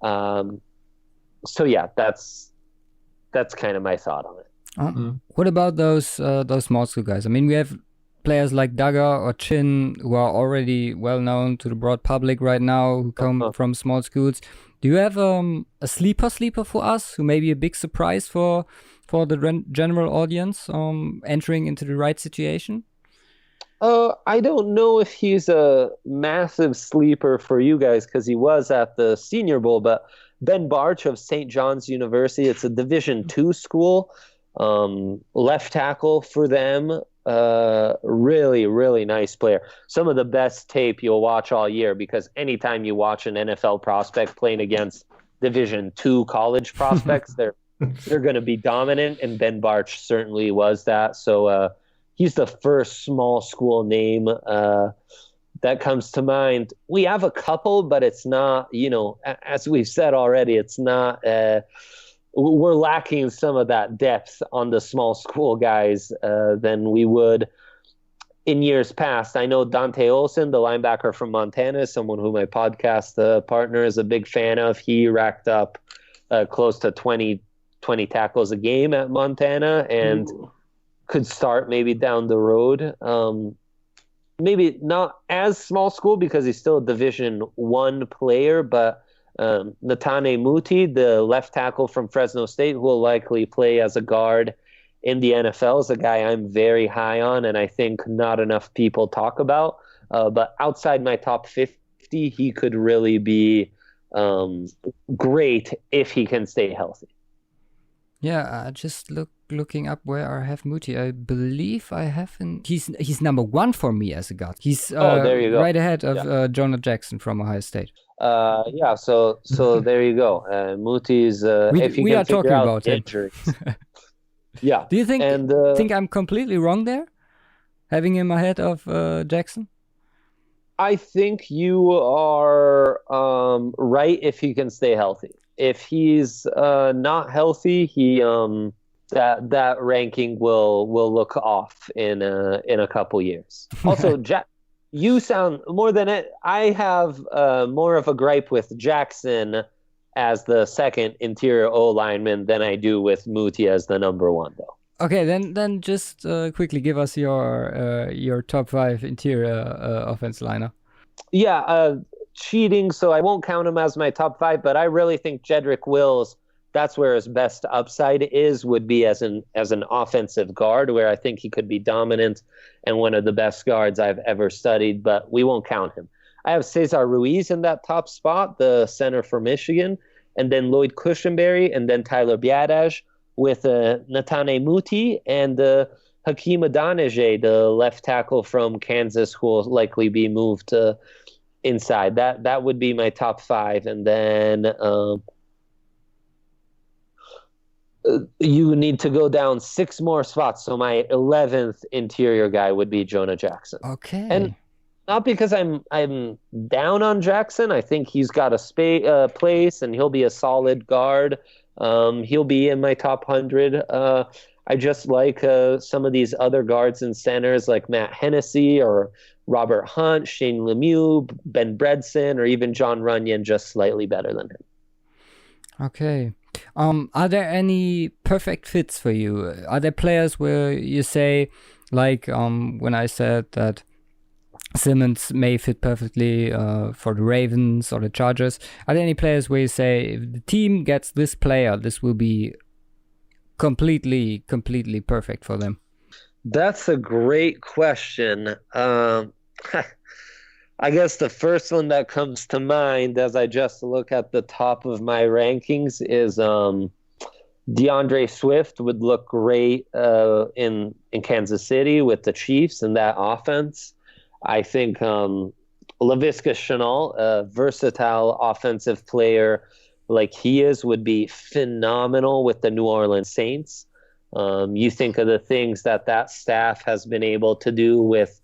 So yeah, that's kind of my thought on it. What about those small school guys? I mean, we have players like Dagger or Chin who are already well known to the broad public right now, who come from small schools. Do you have a sleeper for us, who may be a big surprise for the general audience entering into the right situation? I don't know if he's a massive sleeper for you guys because he was at the Senior Bowl, but Ben Barch of St. John's University, it's a Division II school, left tackle for them. Really, really nice player. Some of the best tape you'll watch all year, because anytime you watch an NFL prospect playing against Division II college prospects, they're going to be dominant, and Ben Barch certainly was that. So he's the first small school name that comes to mind. We have a couple, but it's not, as we've said already, it's not, we're lacking some of that depth on the small school guys than we would in years past. I know Dante Olson, the linebacker from Montana, is someone who my podcast partner is a big fan of. He racked up close to 20 tackles a game at Montana and could start maybe down the road. Maybe not as small school because he's still a Division I player, but Netane Muti, the left tackle from Fresno State, who will likely play as a guard in the NFL, is a guy I'm very high on and I think not enough people talk about. But outside my top 50, he could really be great if he can stay healthy. Yeah, just looking up where I have Muti. I believe I have him. He's number 1 for me as a guard. He's there you go. Right ahead of Jonah Jackson from Ohio State. So there you go. Muti's if you we can are talking out about injuries. Yeah. Do you think I'm completely wrong there, having him ahead of Jackson? I think you are right if he can stay healthy. If he's not healthy, he that ranking will look off in a couple years. Also, you sound more than it. I have more of a gripe with Jackson as the second interior O lineman than I do with Muti as the number 1, though. Okay, then just quickly give us your top 5 interior offense liner. Yeah, cheating, so I won't count him as my top 5, but I really think Jedrick Wills, that's where his best upside would be as an offensive guard, where I think he could be dominant and one of the best guards I've ever studied, but we won't count him. I have Cesar Ruiz in that top spot, the center for Michigan, and then Lloyd Cushenberry, and then Tyler Biadasz with Netane Muti and Hakeem Adeniji, the left tackle from Kansas, who will likely be moved to inside. That would be my top 5, and then you need to go down 6 more spots. So my 11th interior guy would be Jonah Jackson. Okay. And not because I'm down on Jackson. I think he's got a place, and he'll be a solid guard. He'll be in my top 100. I just like some of these other guards and centers like Matt Hennessy or Robert Hunt, Shane Lemieux, Ben Bredson, or even John Runyon, just slightly better than him. Okay. Are there any perfect fits for you? Are there players where you say, like when I said that Simmons may fit perfectly for the Ravens or the Chargers, are there any players where you say, if the team gets this player, this will be completely perfect for them? That's a great question. I guess the first one that comes to mind as I just look at the top of my rankings is DeAndre Swift would look great in Kansas City with the Chiefs and that offense. I think Laviska Shenault, a versatile offensive player like he is, would be phenomenal with the New Orleans Saints. You think of the things that staff has been able to do with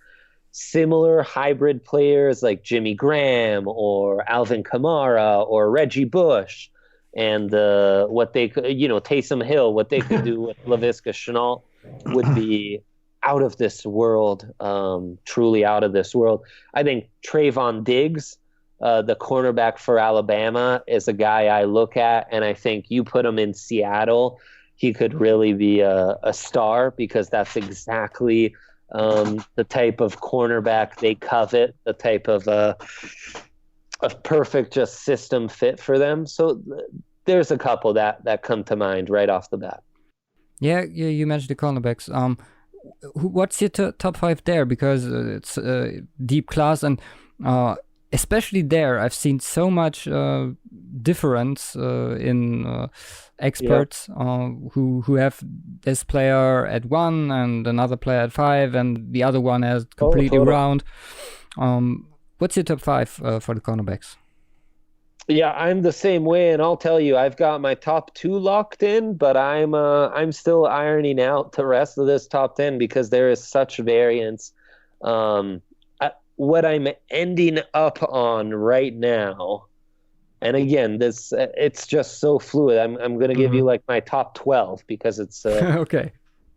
similar hybrid players like Jimmy Graham or Alvin Kamara or Reggie Bush, and what they could, Taysom Hill, what they could do with Laviska Shenault would be out of this world, truly out of this world. I think Trayvon Diggs, the cornerback for Alabama, is a guy I look at, and I think you put him in Seattle, he could really be a star, because that's exactly the type of cornerback they covet, the type of a perfect just system fit for them. So there's a couple that come to mind right off the bat. Yeah, you mentioned the cornerbacks. What's your top 5 there? Because it's a deep class, and especially there, I've seen so much difference in experts who have this player at 1 and another player at 5, and the other one has completely round. What's your top 5 for the cornerbacks? Yeah, I'm the same way, and I'll tell you, I've got my top 2 locked in, but I'm still ironing out the rest of this top 10 because there is such variance. What I'm ending up on right now, and again, it's just so fluid. I'm going to give you like my top 12 because it's okay.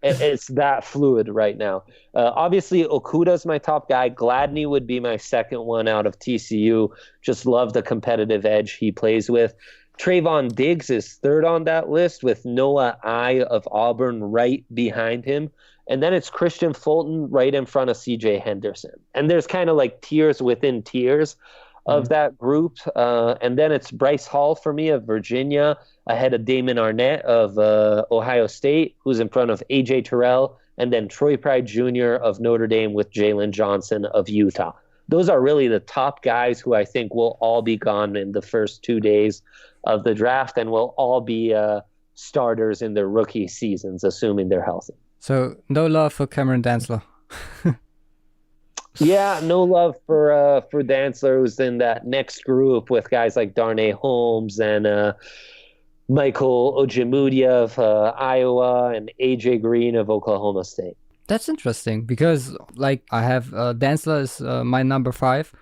It's that fluid right now. Obviously, Okuda's my top guy. Gladney would be my second one out of TCU. Just love the competitive edge he plays with. Trayvon Diggs is third on that list, with Noah I of Auburn right behind him. And then it's Christian Fulton right in front of CJ Henderson. And there's kind of like tiers within tiers of that group. And then it's Bryce Hall for me of Virginia, ahead of Damon Arnett of Ohio State, who's in front of A.J. Terrell, and then Troy Pride Jr. of Notre Dame with Jalen Johnson of Utah. Those are really the top guys who I think will all be gone in the first 2 days of the draft, and will all be starters in their rookie seasons, assuming they're healthy. So no love for Cameron Dantzler. Yeah, no love for Dantzler, who's in that next group with guys like Darnay Holmes and Michael Ojemudia of Iowa and AJ Green of Oklahoma State. That's interesting because, like, I have Dantzler is my number 5.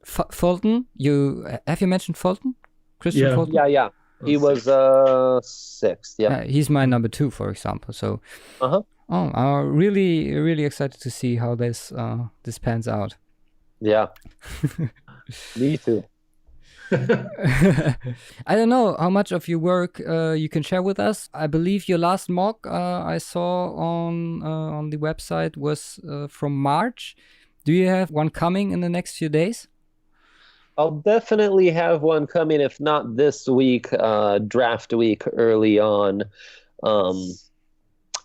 Fulton, have you mentioned Fulton? Christian Fulton? Yeah. He was 6th. Yeah, he's my number 2, for example. So, I'm really, really excited to see how this pans out. Yeah, me too. I don't know how much of your work you can share with us. I believe your last mock I saw on the website was from March. Do you have one coming in the next few days? I'll definitely have one coming, if not this week, draft week early on.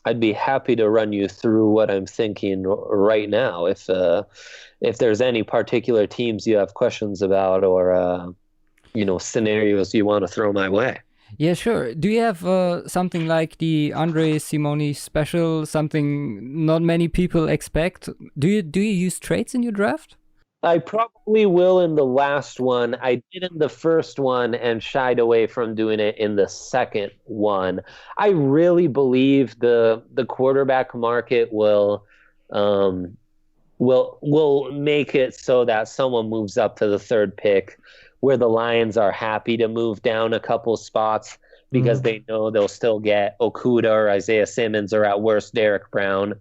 I'd be happy to run you through what I'm thinking right now. If there's any particular teams you have questions about, or scenarios you want to throw my way. Yeah, sure. Do you have something like the Andre Simone special, something not many people expect? Do you use traits in your draft? I probably will in the last one. I did in the first one and shied away from doing it in the second one. I really believe the quarterback market will make it so that someone moves up to the 3rd pick, where the Lions are happy to move down a couple spots because they know they'll still get Okuda or Isaiah Simmons, or at worst Derek Brown,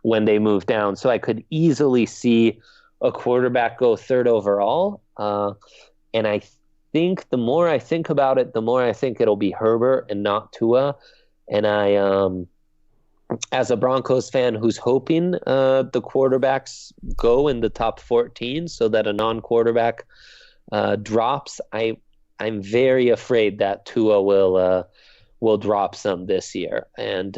when they move down. So I could easily see a quarterback go 3rd overall. And I think the more I think about it, the more I think it'll be Herbert and not Tua. And I, as a Broncos fan who's hoping the quarterbacks go in the top 14 so that a non-quarterback drops, I'm very afraid that Tua will drop some this year, and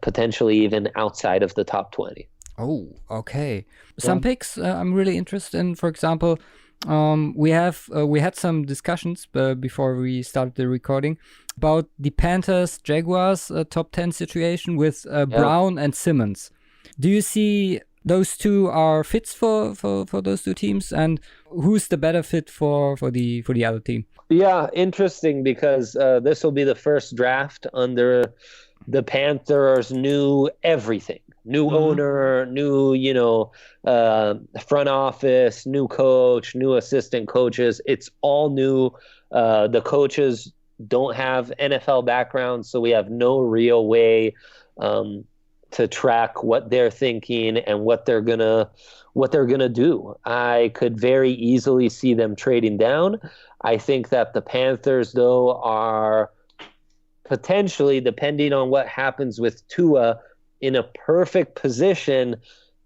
potentially even outside of the top 20. Oh, okay. Some picks I'm really interested in. For example, we had some discussions before we started the recording about the Panthers Jaguars top 10 situation with Brown and Simmons. Do you see those two are fits for those two teams, and who's the better fit for the other team? Yeah, interesting, because this will be the first draft under the Panthers' new everything. New owner, new, front office, new coach, new assistant coaches. It's all new. The coaches don't have NFL backgrounds, so we have no real way to track what they're thinking and what they're gonna do. I could very easily see them trading down. I think that the Panthers, though, are potentially, depending on what happens with Tua, in a perfect position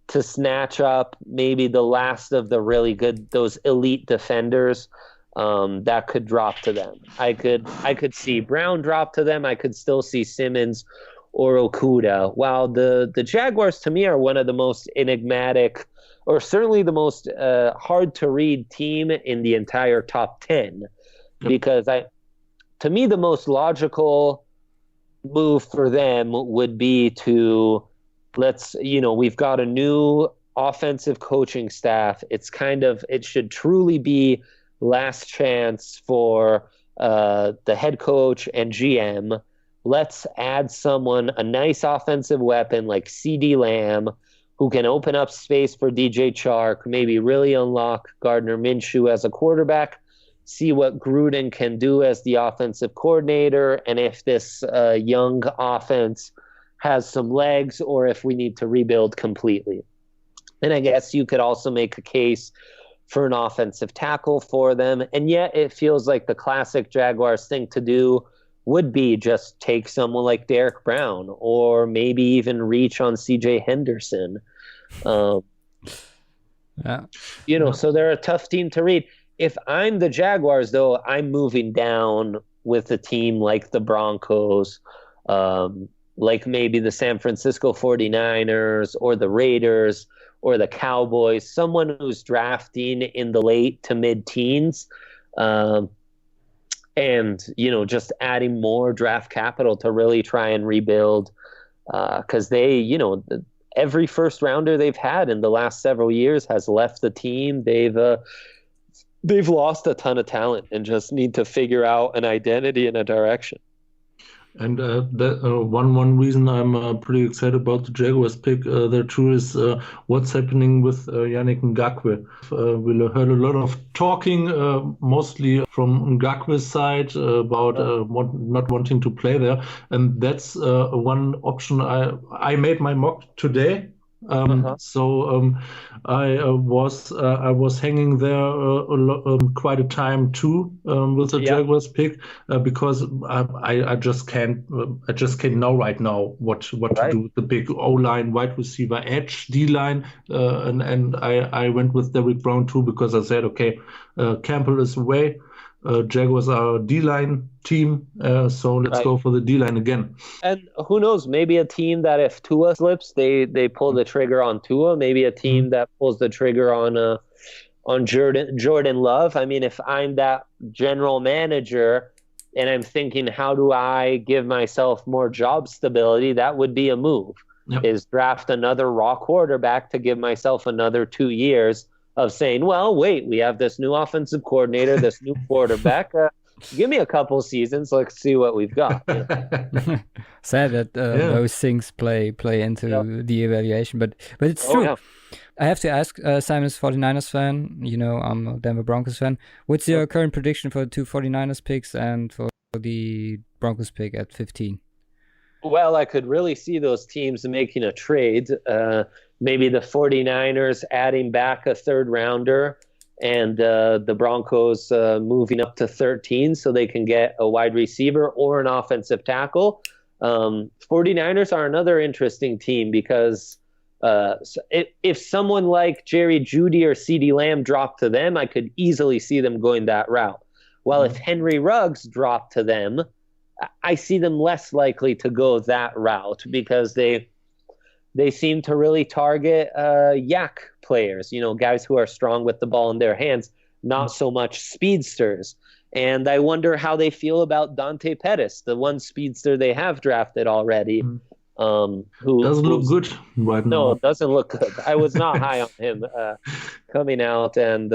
to snatch up maybe the last of the really good, those elite defenders that could drop to them. I could see Brown drop to them. I could still see Simmons or Okuda. While the Jaguars, to me, are one of the most enigmatic, or certainly the most hard to read team in the entire top 10, because to me, the most logical move for them would be to, we've got a new offensive coaching staff. It should truly be last chance for the head coach and GM. Let's add someone, a nice offensive weapon like CeeDee Lamb, who can open up space for DJ Chark, maybe really unlock Gardner Minshew as a quarterback, see what Gruden can do as the offensive coordinator, and if this young offense has some legs or if we need to rebuild completely. And I guess you could also make a case for an offensive tackle for them. And yet it feels like the classic Jaguars thing to do would be just take someone like Derek Brown, or maybe even reach on CJ Henderson. So they're a tough team to read. If I'm the Jaguars, though, I'm moving down with a team like the Broncos, like maybe the San Francisco 49ers or the Raiders or the Cowboys, someone who's drafting in the late to mid-teens, and, just adding more draft capital to really try and rebuild, because they, every first rounder they've had in the last several years has left the team. They've lost a ton of talent and just need to figure out an identity and a direction. And one reason I'm pretty excited about the Jaguars pick there too is what's happening with Yannick Ngakoue. We heard a lot of talking, mostly from Ngakwe's side, about not wanting to play there, and that's one option. I made my mock today. So I was hanging there quite a time too with the Jaguars pick, because I just can't know right now what to do with the big O-line, wide receiver, edge, D-line, and I went with Derrick Brown too, because I said, okay, Campbell is away. Jaguars are a D-line team, so let's go for the D-line again. And who knows, maybe a team that if Tua slips, they pull the trigger on Tua. Maybe a team that pulls the trigger on Jordan Love. I mean, if I'm that general manager and I'm thinking, how do I give myself more job stability, that would be a move, is draft another raw quarterback to give myself another 2 years of saying, well, wait, we have this new offensive coordinator, this new quarterback. Give me a couple seasons. Let's see what we've got. Sad that those things play into the evaluation, but it's true. Yeah. I have to ask, Simon's 49ers fan, I'm a Denver Broncos fan. What's your current prediction for the two 49ers picks and for the Broncos pick at 15? Well, I could really see those teams making a trade. Maybe the 49ers adding back a third rounder, and the Broncos moving up to 13 so they can get a wide receiver or an offensive tackle. 49ers are another interesting team because if someone like Jerry Jeudy or CeeDee Lamb dropped to them, I could easily see them going that route. While if Henry Ruggs dropped to them, I see them less likely to go that route, because they seem to really target yak players, guys who are strong with the ball in their hands, not so much speedsters. And I wonder how they feel about Dante Pettis, the one speedster they have drafted already. Who doesn't look good right now. No, it doesn't look good. I was not high on him coming out. And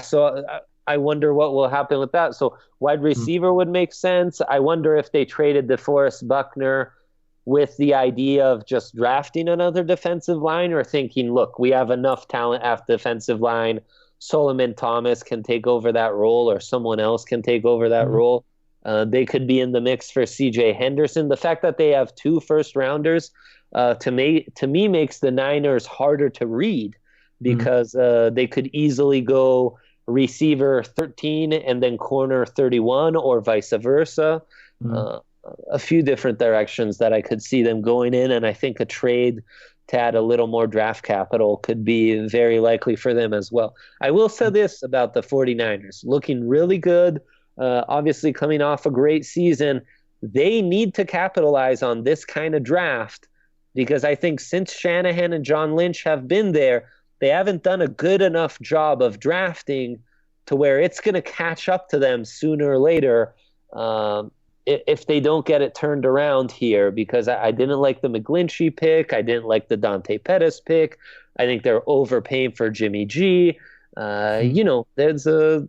so I wonder what will happen with that. So wide receiver would make sense. I wonder if they traded DeForest Buckner with the idea of just drafting another defensive line, or thinking, look, we have enough talent at defensive line. Solomon Thomas can take over that role, or someone else can take over that role. They could be in the mix for CJ Henderson. The fact that they have 2 first rounders, to me makes the Niners harder to read because they could easily go receiver 13 and then corner 31 or vice versa. A few different directions that I could see them going in, and I think a trade to add a little more draft capital could be very likely for them as well. I will say this about the 49ers, looking really good, obviously coming off a great season. They need to capitalize on this kind of draft because I think since Shanahan and John Lynch have been there, they haven't done a good enough job of drafting to where it's going to catch up to them sooner or later if they don't get it turned around here, because I didn't like the McGlinchey pick. I didn't like the Dante Pettis pick. I think they're overpaying for Jimmy G. There's a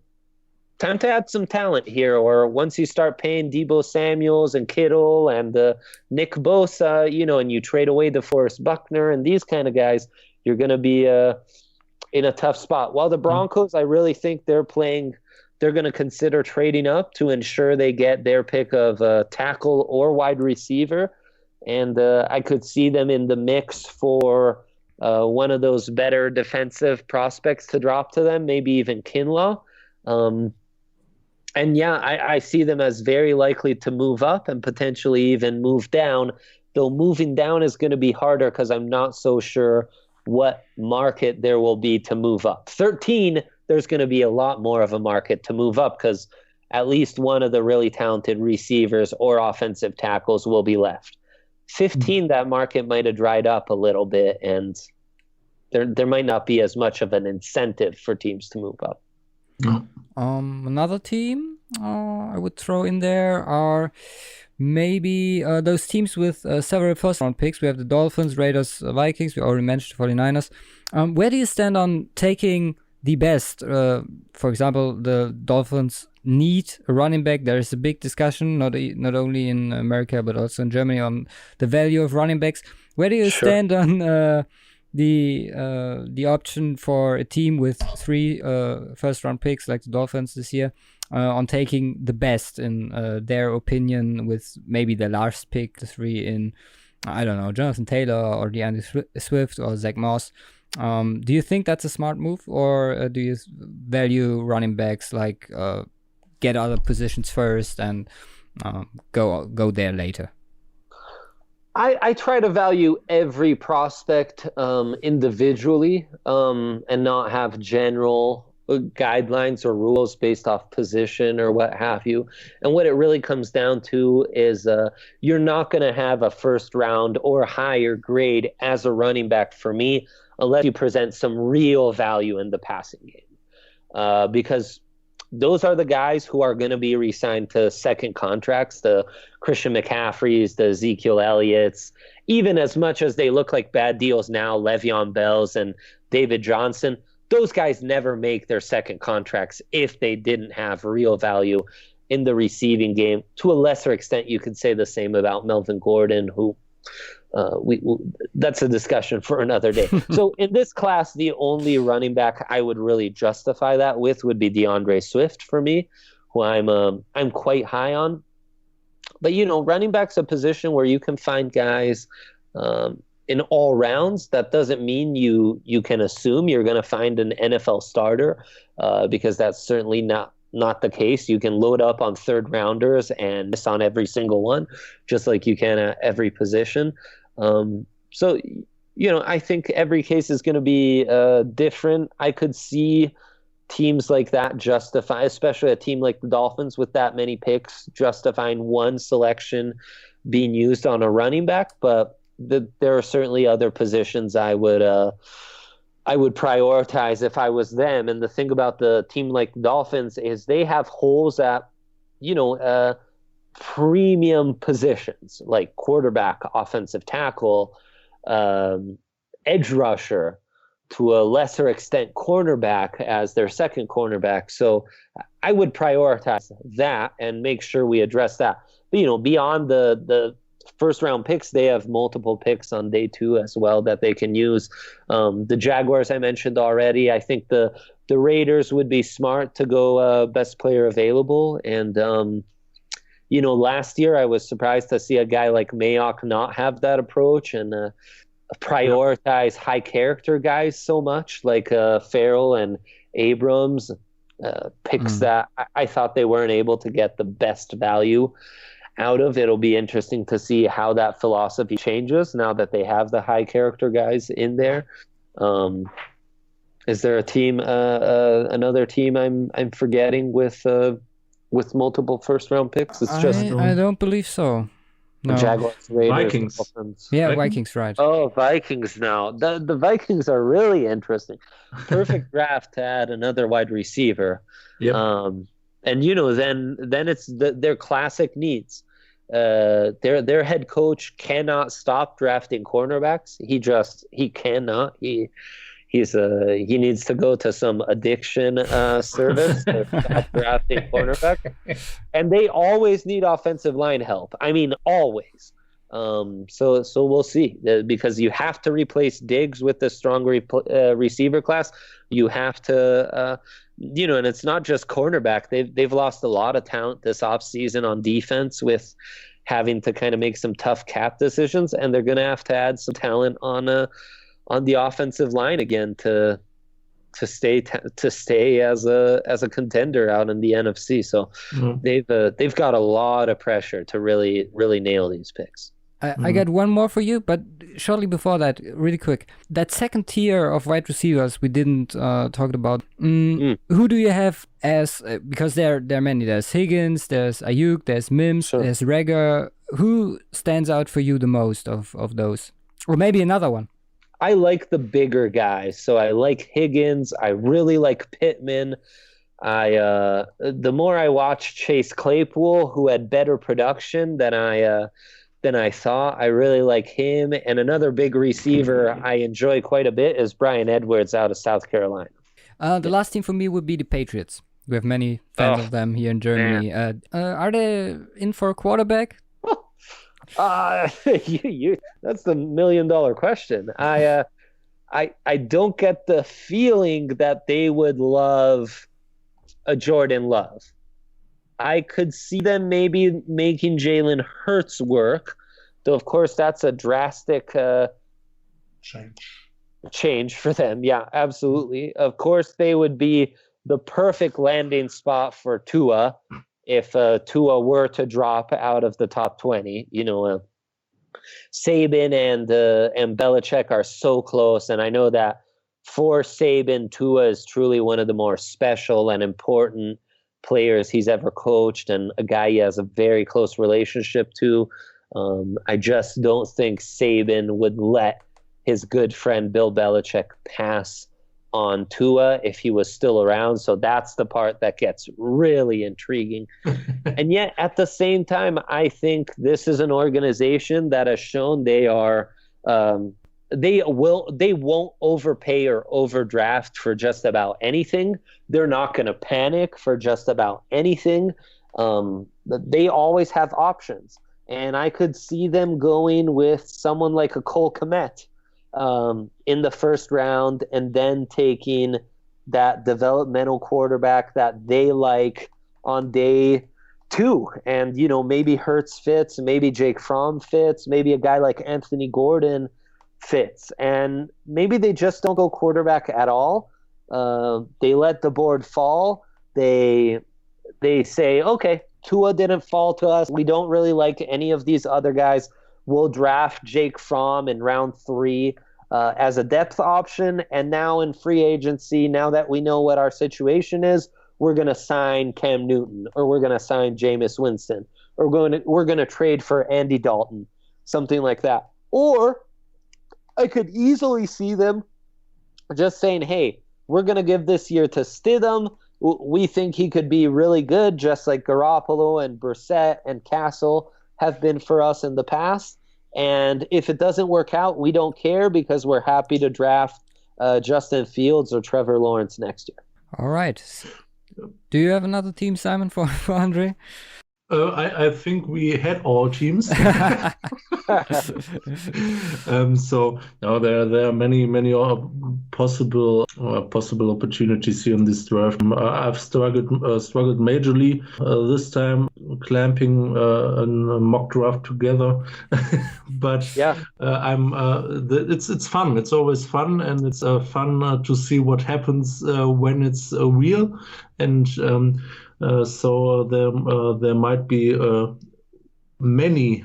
time to add some talent here, or once you start paying Deebo Samuels and Kittle and Nick Bosa, and you trade away DeForest Buckner and these kind of guys, you're going to be in a tough spot. While the Broncos, I really think they're going to consider trading up to ensure they get their pick of tackle or wide receiver. And I could see them in the mix for one of those better defensive prospects to drop to them, maybe even Kinlaw. I see them as very likely to move up and potentially even move down, though moving down is going to be harder because I'm not so sure what market there will be to move up. 13, there's going to be a lot more of a market to move up because at least one of the really talented receivers or offensive tackles will be left. 15, that market might have dried up a little bit, and there might not be as much of an incentive for teams to move up. Another team I would throw in there are maybe those teams with several first-round picks. We have the Dolphins, Raiders, Vikings. We already mentioned the 49ers. Where do you stand on taking the best? For example, the Dolphins need a running back. There is a big discussion, not only in America, but also in Germany, on the value of running backs. Where do you stand on the option for a team with 3 first-round picks like the Dolphins this year on taking the best in their opinion, with maybe the last pick, the 3 in, I don't know, Jonathan Taylor or DeAndre Swift or Zach Moss? Do you think that's a smart move, or do you value running backs like get other positions first and go there later? I try to value every prospect individually and not have general guidelines or rules based off position or what have you. And what it really comes down to is you're not going to have a first round or higher grade as a running back for me unless you present some real value in the passing game. Because those are the guys who are going to be re-signed to second contracts, the Christian McCaffreys, the Ezekiel Elliott's, even as much as they look like bad deals now, Le'Veon Bell's and David Johnson. Those guys never make their second contracts if they didn't have real value in the receiving game. To a lesser extent, you could say the same about Melvin Gordon, who that's a discussion for another day. So in this class, the only running back I would really justify that with would be DeAndre Swift for me, who I'm quite high on. But running back's a position where you can find guys in all rounds. That doesn't mean you can assume you're going to find an NFL starter because that's certainly not the case. You can load up on third rounders and miss on every single one, just like you can at every position. So I think every case is going to be different. I could see teams like that justify, especially a team like the Dolphins with that many picks, justifying one selection being used on a running back. But there are certainly other positions I would prioritize if I was them. And the thing about the team like the Dolphins is they have holes at, premium positions like quarterback, offensive tackle, edge rusher, to a lesser extent cornerback as their second cornerback. So I would prioritize that and make sure we address that. But, beyond the first round picks, they have multiple picks on day 2 as well that they can use. The Jaguars I mentioned already. I think the Raiders would be smart to go best player available. And last year I was surprised to see a guy like Mayock not have that approach and prioritize high character guys so much, like Farrell and Abrams, picks that I thought they weren't able to get the best value out of. It'll be interesting to see how that philosophy changes now that they have the high character guys in there. Is there a team, another team I'm forgetting with multiple first round picks? It's I don't believe so. No. Jaguars, Raiders, Vikings. Dolphins. Yeah, Vikings, right. Oh, Vikings now. The Vikings are really interesting. Perfect draft to add another wide receiver. Yep. And then it's their classic needs. Their head coach cannot stop drafting cornerbacks. He cannot. He needs to go to some addiction service to stop drafting cornerback. And they always need offensive line help. I mean, always. So we'll see, because you have to replace Diggs with the strong receiver class. You have to, and it's not just cornerback. They've lost a lot of talent this offseason on defense with having to kind of make some tough cap decisions, and they're going to have to add some talent on the offensive line again to stay as a contender out in the NFC. So they've got a lot of pressure to really nail these picks. I got one more for you, but shortly before that, really quick, that second tier of wide receivers we didn't talk about. Who do you have as, because there are many. There's Higgins, there's Ayuk, there's Mims, there's Reagor. Who stands out for you the most of those? Or maybe another one. I like the bigger guys. So I like Higgins. I really like Pittman. The more I watch Chase Claypool, who had better production than I thought, I really like him. And another big receiver I enjoy quite a bit is Bryan Edwards out of South Carolina. The last team for me would be the Patriots. We have many fans of them here in Germany. Are they in for a quarterback? That's the $1 million question. I don't get the feeling that they would love a Jordan Love. I could see them maybe making Jalen Hurts work, though of course that's a drastic change for them. Yeah, absolutely. Of course they would be the perfect landing spot for Tua if Tua were to drop out of the top 20. Saban and Belichick are so close, and I know that for Saban, Tua is truly one of the more special and important players he's ever coached, and a guy he has a very close relationship to. I just don't think Saban would let his good friend Bill Belichick pass on Tua if he was still around. So that's the part that gets really intriguing. And yet at the same time, I think this is an organization that has shown they are they won't overpay or overdraft for just about anything. They're not going to panic for just about anything. They always have options. And I could see them going with someone like a Cole Kmet in the first round, and then taking that developmental quarterback that they like on day 2. And, maybe Hurts fits, maybe Jake Fromm fits, maybe a guy like Anthony Gordon fits. And maybe they just don't go quarterback at all. They let the board fall. They say, okay, Tua didn't fall to us. We don't really like any of these other guys. We'll draft Jake Fromm in round 3 as a depth option. And now in free agency, now that we know what our situation is, we're going to sign Cam Newton, or we're going to sign Jameis Winston, or we're going to trade for Andy Dalton, something like that. Or I could easily see them just saying, hey, we're going to give this year to Stidham. We think he could be really good, just like Garoppolo and Brissett and Castle have been for us in the past. And if it doesn't work out, we don't care, because we're happy to draft Justin Fields or Trevor Lawrence next year. All right. Do you have another team, Simon, for Andre? I think we had all teams. So no, there are many possible opportunities here in this draft. I've struggled majorly this time clamping a mock draft together, but Yeah. It's fun. It's always fun, and it's fun to see what happens when it's real, and. So there might be many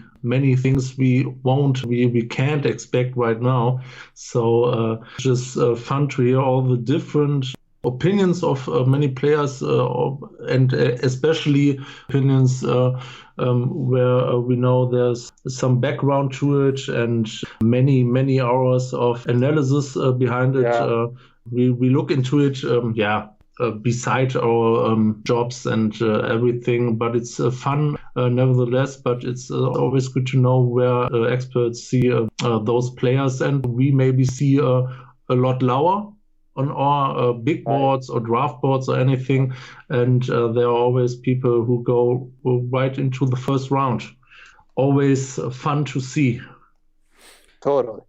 things we can't expect right now. So just fun to hear all the different opinions of many players, and especially opinions where we know there's some background to it and many hours of analysis behind it. Yeah. We look into it. Beside our jobs and everything, but it's fun nevertheless. But it's always good to know where experts see those players, and we maybe see a lot lower on our big boards or draft boards or anything, and there are always people who go right into the first round. Always fun to see. Totally.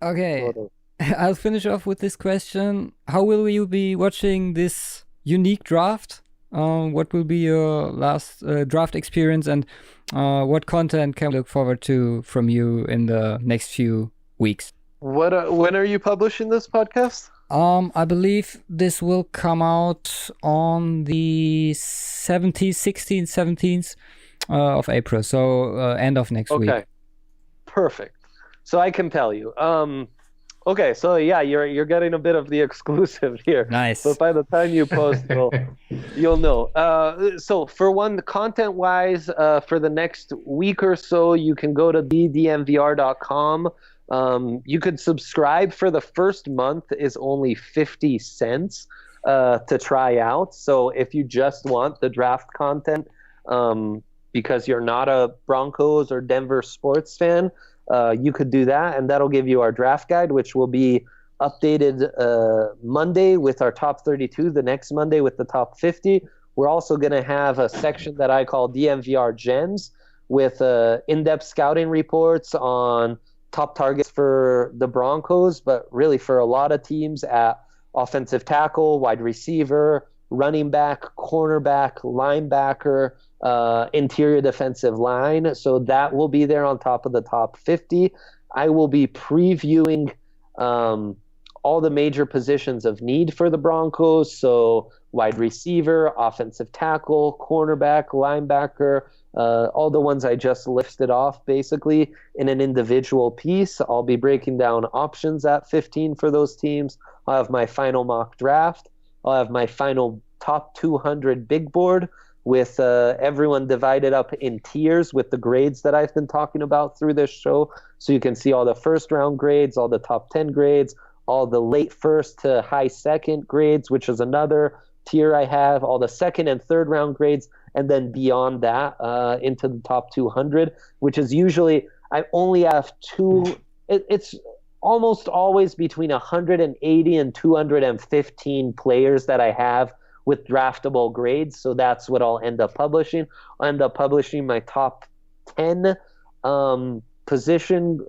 Okay. Totally. I'll finish off with this question. How will you be watching this unique draft? What will be your last draft experience, and what content can we look forward to from you in the next few weeks? When are you publishing this podcast? I believe this will come out on the 16th, 17th of April, so end of next week. Okay, perfect. So I can tell you. Okay, so yeah, you're getting a bit of the exclusive here. Nice. But by the time you post, you'll know. So for one, content-wise, for the next week or so, you can go to DNVR.com. You could subscribe for the first month is only 50 cents to try out. So if you just want the draft content, because you're not a Broncos or Denver sports fan, you could do that, and that'll give you our draft guide, which will be updated Monday with our top 32, the next Monday with the top 50. We're also going to have a section that I call DNVR Gems with in-depth scouting reports on top targets for the Broncos, but really for a lot of teams at offensive tackle, wide receiver, running back, cornerback, linebacker, interior defensive line. So that will be there on top of the top 50. I will be previewing all the major positions of need for the Broncos. So wide receiver, offensive tackle, cornerback, linebacker, all the ones I just listed off basically in an individual piece. I'll be breaking down options at 15 for those teams. I'll have my final mock draft. I'll have my final top 200 big board with everyone divided up in tiers with the grades that I've been talking about through this show. So you can see all the first round grades, all the top 10 grades, all the late first to high second grades, which is another tier I have, all the second and third round grades, and then beyond that into the top 200, which is usually, I only have it's almost always between 180 and 215 players that I have with draftable grades. So that's what I'll end up publishing. I'll end up publishing my top 10 position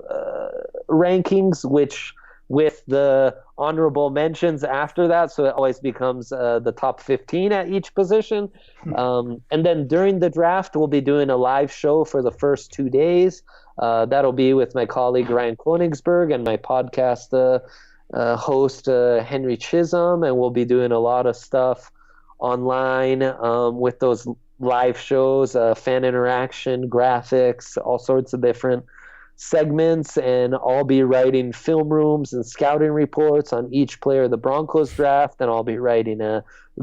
rankings, which with the honorable mentions after that. So it always becomes the top 15 at each position. And then during the draft, we'll be doing a live show for the first 2 days. That'll be with my colleague Ryan Konigsberg and my podcast host Henry Chisholm. And we'll be doing a lot of stuff online with those live shows, fan interaction, graphics, all sorts of different segments, and I'll be writing film rooms and scouting reports on each player of the Broncos draft, and I'll be writing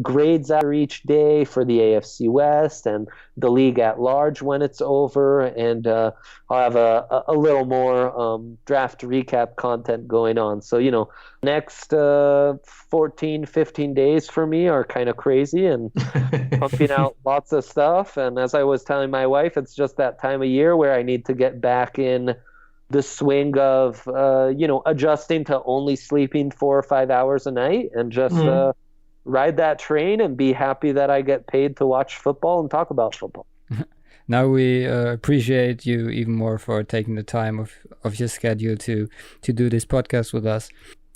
grades after each day for the AFC West and the league at large when it's over, and I'll have a little more draft recap content going on. So, you know, next 14, 15 days for me are kind of crazy and pumping out lots of stuff. And as I was telling my wife, it's just that time of year where I need to get back in the swing of, adjusting to only sleeping 4 or 5 hours a night and just ride that train and be happy that I get paid to watch football and talk about football. now we appreciate you even more for taking the time of your schedule to do this podcast with us.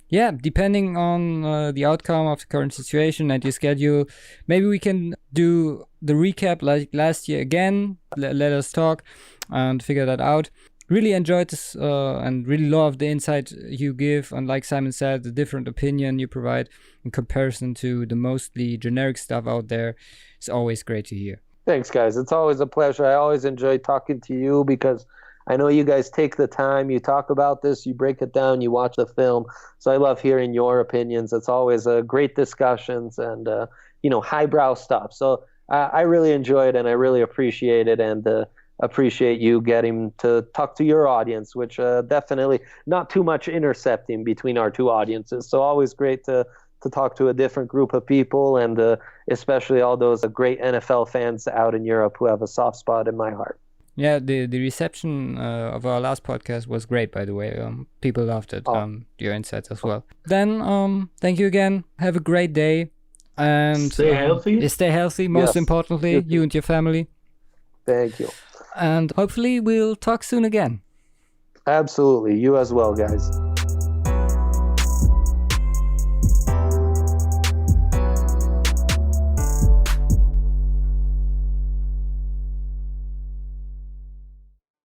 Yeah, depending on the outcome of the current situation and your schedule, maybe we can do the recap like last year again. Let us talk and figure that out. Really enjoyed this and really love the insight you give. And like Simon said, the different opinion you provide in comparison to the mostly generic stuff out there is always great to hear. Thanks, guys. It's always a pleasure. I always enjoy talking to you because I know you guys take the time. You talk about this, you break it down, you watch the film. So I love hearing your opinions. It's always great discussions and, highbrow stuff. So I really enjoy it and I really appreciate it and appreciate you getting to talk to your audience, which definitely not too much intercepting between our two audiences. So always great to talk to a different group of people and especially all those great NFL fans out in Europe who have a soft spot in my heart. Yeah, the reception of our last podcast was great, by the way. People loved it, your insights as well. Then, thank you again. Have a great day. And stay healthy. Stay healthy, most importantly, you and your family. Thank you. And hopefully we'll talk soon again. Absolutely. You as well, guys.